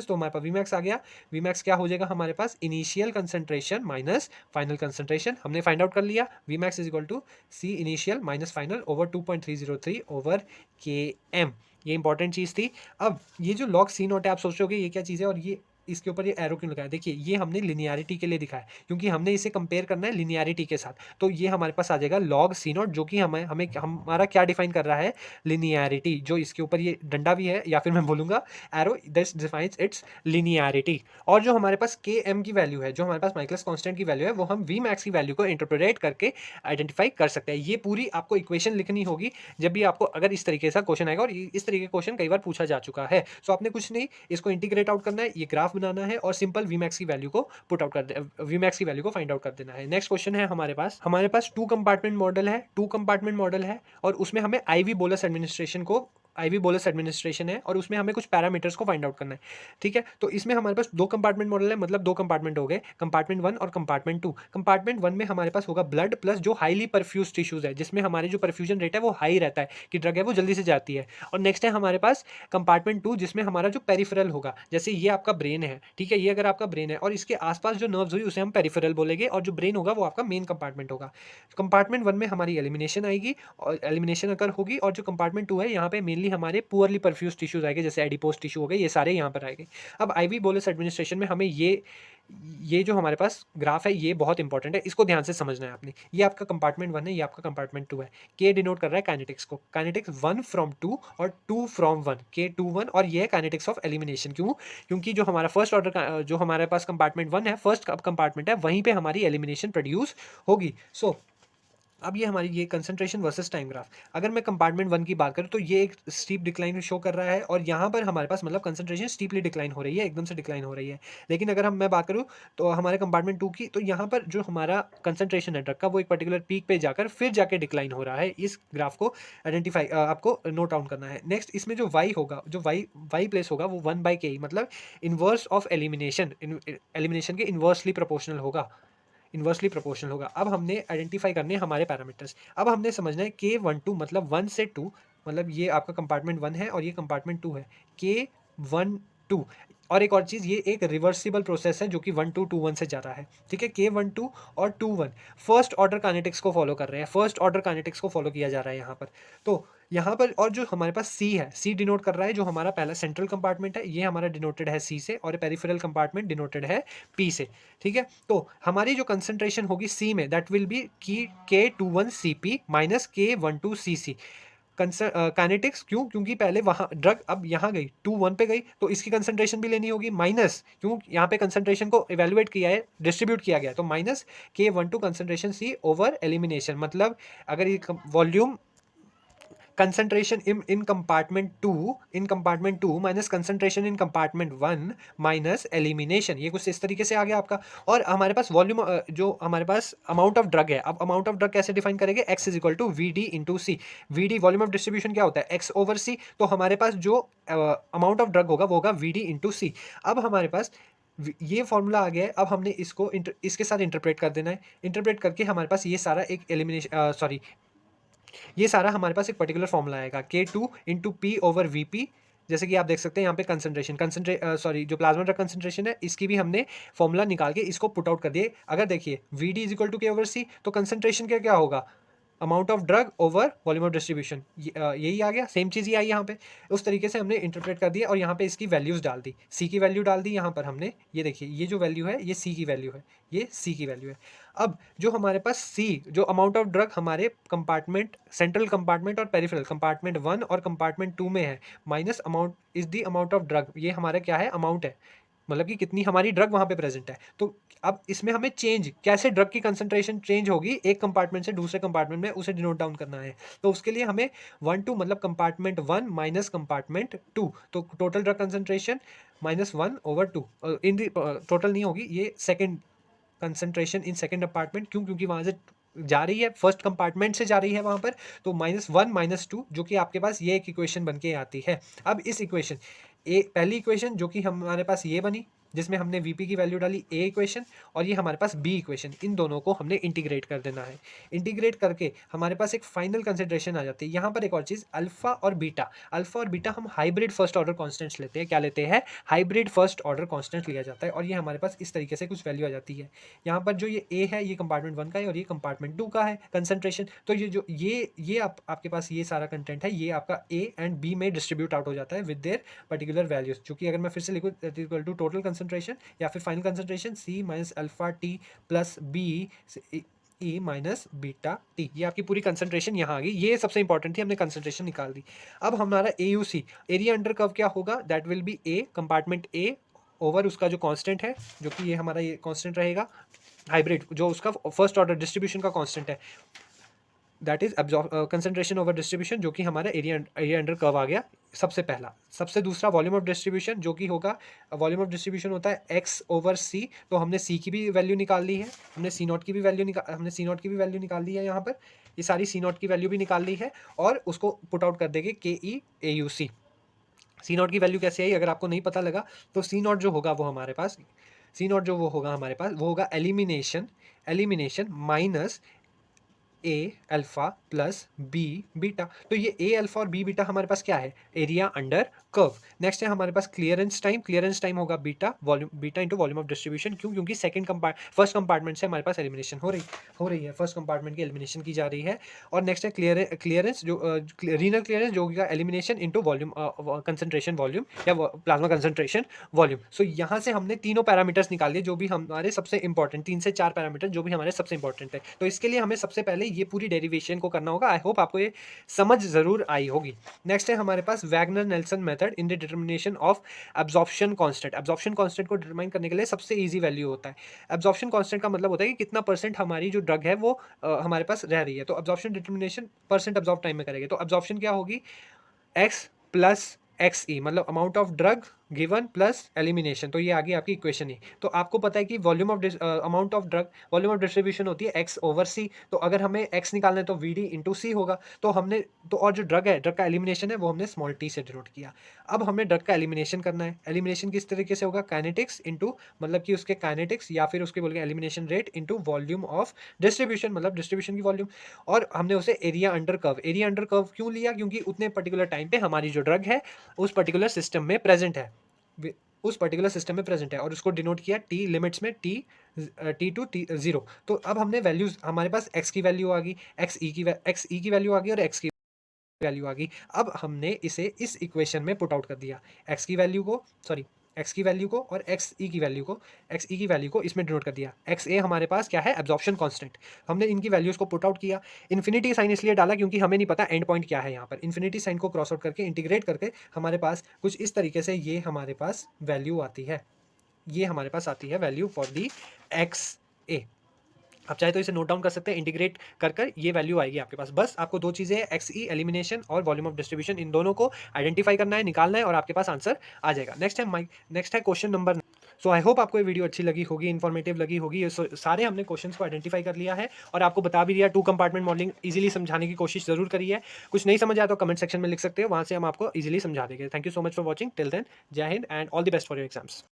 तो हमारे पास वी मैक्स आ गया। वी मैक्स क्या हो जाएगा हमारे पास, initial concentration minus final concentration, हमने फाइंड आउट कर लिया। V max is equal to C initial minus final over 2.303 over K M. ये इंपॉर्टेंट चीज़ थी। अब ये जो log C नॉट है, आप सोचोगे ये क्या चीज़ है और ये इसके ऊपर ये एरो क्यों लगाया, देखिए ये हमने लिनियरिटी के लिए दिखाया क्योंकि हमने इसे कंपेयर करना है लिनियरिटी के साथ। तो ये हमारे पास आ जाएगा लॉग सी नॉट जो कि हमें हमारा क्या डिफाइन कर रहा है, लिनियरिटी। जो इसके ऊपर ये डंडा भी है या फिर मैं बोलूँगा arrow, this defines it's linearity. और जो हमारे पास के एम की वैल्यू है, जो हमारे पास माइकलिस कांस्टेंट की वैल्यू है, वो हम वी मैक्स की वैल्यू को इंटरप्रेट करके आइडेंटिफाई कर सकते हैं। ये पूरी आपको इक्वेशन लिखनी होगी जब भी आपको अगर इस तरीके से क्वेश्चन आएगा, और इस तरीके का क्वेश्चन कई बार पूछा जा चुका है। सो आपने कुछ नहीं, इसको इंटीग्रेट आउट करना है, ये ग्राफ बनाना है और सिंपल वी मैक्स की वैल्यू को पुट आउट कर वी मैक्स की वैल्यू को फाइंड आउट कर देना है। नेक्स्ट क्वेश्चन है हमारे पास टू कंपार्टमेंट मॉडल है और उसमें हमें आईवी बोलस एडमिनिस्ट्रेशन को आईवी बोलस एडमिनिस्ट्रेशन है और उसमें हमें कुछ पैरामीटर्स को फाइंड आउट करना है, ठीक है। तो इसमें हमारे पास 2 कंपार्टमेंट मॉडल है, मतलब 2 कंपार्टमेंट हो गए, कंपार्टमेंट 1 और कंपार्टमेंट 2। कंपार्टमेंट 1 में हमारे पास होगा ब्लड प्लस जो हाईली परफ्यूज्ड टिश्यूज़ है, जिसमें हमारे जो परफ्यूजन रेट है वो हाई रहता है कि ड्रग है वो जल्दी से जाती है। और नेक्स्ट है हमारे पास कंपार्टमेंट 2, जिसमें हमारा जो पेरिफेरल होगा, जैसे ये आपका ब्रेन है, ठीक है, ये अगर आपका ब्रेन है और इसके आसपास जो नर्व्स हुई उसे हम पेरिफेरल बोलेंगे, और जो ब्रेन होगा वो आपका मेन कंपार्टमेंट होगा। कंपार्टमेंट 1 में हमारी एलिमिनेशन आएगी और एलिमिनेशन अगर होगी, और जो कंपार्टमेंट 2 है यहाँ पे मेनली हमारे पुअरली परफ्यूज्ड टिश्यूज आएंगे, जैसे एडिपोज टिश्यू हो गए, ये सारे यहाँ पर आएंगे। अब आईवी बोलस एडमिनिस्ट्रेशन में हमें ये जो हमारे पास ग्राफ है ये बहुत इंपॉर्टेंट है, इसको ध्यान से समझना है आपने। ये आपका कंपार्टमेंट 1 है, ये आपका कंपार्टमेंट 2 है। के डिनोट कर रहा है काइनेटिक्स को, काइनेटिक्स 1 फ्रॉम 2 और 2 फ्रॉम 1, के 2 1, और ये है काइनेटिक्स ऑफ एलिमिनेशन। क्यों? क्योंकि जो हमारा फर्स्ट ऑर्डर का जो हमारे पास कंपार्टमेंट 1 है, फर्स्ट कंपार्टमेंट है, वहीं पे हमारी एलिमिनेशन प्रोड्यूस होगी। सो अब ये हमारी ये कंसंट्रेशन वर्सेस टाइम ग्राफ। अगर मैं कंपार्टमेंट 1 की बात करूँ तो ये एक स्टीप डिक्लाइन शो कर रहा है, और यहाँ पर हमारे पास मतलब कंसंट्रेशन स्टीपली डिक्लाइन हो रही है, एकदम से डिक्लाइन हो रही है। लेकिन अगर मैं बात करूँ तो हमारे कंपार्टमेंट 2 की, तो यहाँ पर जो हमारा कंसंट्रेशन है ड्रग का वो एक पर्टिकुलर पीक पे जाकर फिर जाके डिक्लाइन हो रहा है। इस ग्राफ को आइडेंटिफाई आपको नोट डाउन करना है। नेक्स्ट इसमें जो वाई होगा, जो वाई प्लेस होगा वो 1/k, मतलब इनवर्स ऑफ एलिमिनेशन, एलिमिनेशन के इन्वर्सली प्रोपोर्शनल होगा, इन्वर्सली प्रोपोर्शनल होगा। अब हमने आइडेंटिफाई करने हैं हमारे पैरामीटर्स। अब हमने समझना है K12 मतलब 1 से 2, मतलब ये आपका कंपार्टमेंट 1 है और ये कंपार्टमेंट 2 है, K12। और एक और चीज़, ये एक रिवर्सिबल प्रोसेस है जो कि 1 to 2 1 से जा रहा है, ठीक है। K12 और 2 1 फर्स्ट ऑर्डर काइनेटिक्स को फॉलो कर रहे हैं, फर्स्ट ऑर्डर काइनेटिक्स को फॉलो किया जा रहा है यहाँ पर। तो यहाँ पर और जो हमारे पास C है, C डिनोट कर रहा है जो हमारा पहला सेंट्रल कंपार्टमेंट है, ये हमारा डिनोटेड है C से, और पेरिफेरल कंपार्टमेंट डिनोटेड है P से, ठीक है। तो हमारी जो कंसंट्रेशन होगी C में, दैट विल बी की K21 CP minus K12 CC। Kinetics क्यों? क्योंकि पहले वहाँ ड्रग अब यहाँ गई 2 1 पे गई, तो इसकी कंसंट्रेशन भी लेनी होगी माइनस, क्यों? यहाँ पे कंसंट्रेशन को इवेलुएट किया है, डिस्ट्रीब्यूट किया गया है, तो minus K12 concentration C over elimination. मतलब अगर ये volume concentration in compartment 2 minus concentration in compartment 1 minus elimination, ये कुछ इस तरीके से आ गया आपका। और हमारे पास वॉल्यूम जो हमारे पास अमाउंट ऑफ ड्रग है, अब अमाउंट ऑफ ड्रग कैसे डिफाइन करेंगे? x is equal to V D into C. V D volume of distribution क्या होता है? x over C. तो हमारे पास जो अमाउंट ऑफ ड्रग होगा वो होगा वी डी इंटू सी। अब हमारे पास ये फॉर्मूला आ गया है, अब हमने इसको इसके साथ इंटरप्रेट कर देना है। इंटरप्रेट करके हमारे पास ये सारा एक एलिमिनेशन सॉरी ये सारा हमारे पास एक पर्टिकुलर फॉर्मूला आएगा K2 into P over V P. जैसे कि आप देख सकते हैं यहाँ पे जो प्लाज्मा ड्रग कंसंट्रेशन है, इसकी भी हमने फॉर्मूला निकाल के इसको पुट आउट कर दिए। अगर देखिए V D is equal to K over C, तो कंसंट्रेशन क्या क्या होगा? Amount of drug over volume of distribution, यही आ गया, सेम चीज़ ही आई यहाँ पे। उस तरीके से हमने इंटरप्रेट कर दिया और यहाँ पे इसकी वैल्यूज़ डाल दी, सी की वैल्यू डाल दी यहाँ पर हमने। ये देखिए ये जो वैल्यू है ये सी की वैल्यू है, ये सी की वैल्यू है। अब जो हमारे पास सी, जो अमाउंट ऑफ ड्रग हमारे कंपार्टमेंट, सेंट्रल कंपार्टमेंट और पेरिफेरल कंपार्टमेंट 1 और कंपार्टमेंट 2 में है, minus amount is the amount of drug, ये हमारा क्या है? अमाउंट है, मतलब कि कितनी हमारी ड्रग वहाँ पे प्रेजेंट है। तो अब इसमें हमें चेंज कैसे, ड्रग की कंसंट्रेशन चेंज होगी एक कंपार्टमेंट से दूसरे कंपार्टमेंट में, उसे डिनोट डाउन करना है। तो उसके लिए हमें 1 2 मतलब कंपार्टमेंट 1 माइनस कंपार्टमेंट 2, तो total drug concentration minus 1 over 2 इन दी टोटल नहीं होगी, ये second concentration in second compartment. क्यों? क्योंकि वहाँ से जा रही है, फर्स्ट कंपार्टमेंट से जा रही है वहाँ पर, तो -1 -2, जो कि आपके पास ये एक इक्वेशन बन के आती है। अब इस इक्वेशन पहली इक्वेशन जो कि हमारे पास ये बनी, जिसमें हमने वीपी की वैल्यू डाली, ए इक्वेशन, और ये हमारे पास बी इक्वेशन, इन दोनों को हमने इंटीग्रेट कर देना है। इंटीग्रेट करके हमारे पास एक फाइनल कंसिडरेशन आ जाती है। यहाँ पर एक और चीज़, अल्फा और बीटा हम हाइब्रिड फर्स्ट ऑर्डर कॉन्स्टेंट्स लेते हैं। क्या लेते हैं? हाइब्रिड फर्स्ट ऑर्डर कॉन्स्टेंट लिया जाता है, और ये हमारे पास इस तरीके से कुछ वैल्यू आ जाती है। यहाँ पर जो ये ए है ये कंपार्टमेंट 1 का है और ये कंपार्टमेंट 2 का है कंसंट्रेशन। तो ये जो ये आपके पास ये सारा कंटेंट है, ये आपका ए एंड बी में डिस्ट्रीब्यूट आउट हो जाता है विद देयर पर्टिकुलर वैल्यूज, जो कि अगर मैं फिर से लिखूँ that is equal to total concentration या फिर final concentration C minus alpha T plus B E minus beta T. ये आपकी पूरी कंसंट्रेशन यहाँ आ गई। ये सबसे इंपॉर्टेंट थी, हमने कंसंट्रेशन निकाल दी। अब हमारा A U C, area under curve, क्या होगा? That will be A compartment A over उसका जो कांस्टेंट है, जो कि ये हमारा ये कांस्टेंट रहेगा, हाइब्रिड जो उसका फर्स्ट ऑर्डर डिस्ट्रीब्यूशन का कांस्टेंट है, that is concentration over distribution, जो कि हमारा एरिया अंडर कर्व आ गया सबसे पहला। सबसे दूसरा वॉल्यूम ऑफ डिस्ट्रीब्यूशन, जो कि होगा वॉल्यूम ऑफ डिस्ट्रीब्यूशन होता है एक्स ओवर सी। तो हमने सी की भी वैल्यू निकाल ली है, हमने सी नॉट की भी वैल्यू निकाल ली है यहाँ पर। ये सारी सी नॉट की वैल्यू भी निकाल ली है और उसको पुट आउट कर देंगे के ई ए यू सी। सी नॉट की वैल्यू कैसे आई अगर आपको नहीं पता लगा, तो सी नॉट जो होगा वो हमारे पास, सी नॉट जो वो होगा हमारे पास, वो होगा एलिमिनेशन माइनस ए अल्फा प्लस बी बीटा। तो ये ए अल्फा और बी बीटा हमारे पास क्या है, एरिया अंडर कर्व। नेक्स्ट है हमारे पास क्लियरेंस टाइम होगा beta, volume beta into volume of distribution. क्यों? क्योंकि फर्स्ट कंपार्टमेंट से हमारे पास एलिमिनेशन हो रही है, फर्स्ट कंपार्टमेंट की एलिमिनेशन की जा रही है। और नेक्स्ट है क्लियरेंस, जो रीनल क्लियरेंस जो होगा elimination into volume concentration volume या प्लाज्मा कंसंट्रेशन वॉल्यूम। सो यहाँ से हमने तीनों पैरामीटर्स निकाल लिए जो भी हमारे सबसे इंपॉर्टेंट, 3 से 4 पैरामीटर जो भी हमारे सबसे इंपॉर्टेंट है। तो इसके लिए हमें सबसे पहले ये पूरी डेरिवेशन को करना होगा। आई होप आपको ये समझ जरूर आई होगी। नेक्स्ट है हमारे पास Wagner Nelson method in the determination of absorption constant. Absorption constant को डिटरमाइन करने के लिए सबसे इजी वैल्यू होता है। एब्जॉर्प्शन कांस्टेंट का मतलब होता है कि कितना परसेंट हमारी जो ड्रग है वो हमारे पास रह रही है। तो absorption determination percent absorb time में करेंगे। तो एब्जॉर्प्शन क्या होगी, एक्स प्लस एक्स ई, मतलब amount of drug given plus elimination. तो ये आ गई आपकी इक्वेशन ही। तो आपको पता है कि volume of amount of drug, volume of distribution होती है एक्स ओवर सी। तो अगर हमें एक्स निकालना है तो वी डी इंटू सी होगा। तो हमने तो और जो ड्रग है, ड्रग का एलिमिनेशन है, वो हमने स्मॉल टी से डिनोट किया। अब हमें ड्रग का एलिमिनेशन करना है। एलिमिनेशन किस तरीके से होगा, काइनेटिक्स इंटू, मतलब कि उसके काइनेटिक्स या फिर उसके बोल के elimination rate into volume of distribution, मतलब डिस्ट्रीब्यूशन की वॉल्यूम। और हमने उसे एरिया अंडर कर्व क्यों लिया, क्योंकि उतने पर्टिकुलर टाइम पे हमारी जो ड्रग है उस पर्टिकुलर सिस्टम में प्रेजेंट है, और उसको डिनोट किया टी लिमिट्स में, टी टू टी जीरो। तो अब हमने वैल्यूज, हमारे पास एक्स की वैल्यू आ गई, एक्स ई की वैल्यू आ गई और एक्स की वैल्यू आ गई। अब हमने इसे इस इक्वेशन में पुट आउट कर दिया, एक्स की वैल्यू को, सॉरी एक्स की वैल्यू को और एक्स ई की वैल्यू को इसमें डिनोट कर दिया। एक्स ए हमारे पास क्या है, एब्जॉर्प्शन कांस्टेंट। हमने इनकी वैल्यूज को पुट आउट किया। इन्फिनिटी साइन इसलिए डाला क्योंकि हमें नहीं पता एंड पॉइंट क्या है। यहाँ पर इन्फिनिटी साइन को क्रॉस आउट करके इंटीग्रेट करके हमारे पास कुछ इस तरीके से ये हमारे पास वैल्यू आती है, ये हमारे पास आती है वैल्यू फॉर दी एक्स ए। आप चाहे तो इसे नोट डाउन कर सकते हैं, इंटीग्रेट कर कर ये वैल्यू आएगी आपके पास। बस आपको दो चीज़ें, एक्स ई एलिमिनेशन और वॉल्यूम ऑफ डिस्ट्रीब्यूशन, इन दोनों को आइडेंटिफाई करना है, निकालना है और आपके पास आंसर आ जाएगा। नेक्स्ट है question number. So I hope आपको ये वीडियो अच्छी लगी होगी, इन्फॉर्मेटिव लगी होगी। सारे हमने क्वेश्चंस को आइडेंटिफाई कर लिया है और आपको बता भी दिया। 2 कंपार्टमेंट मॉडलिंग इजीली समझाने की कोशिश जरूर करी है। कुछ नहीं समझ आया तो कमेंट सेक्शन में लिख सकते हो, वहाँ से हम आपको इजीली समझा देंगे। Thank you so much for watching. Till then, जय हिंद and all the best for your exams.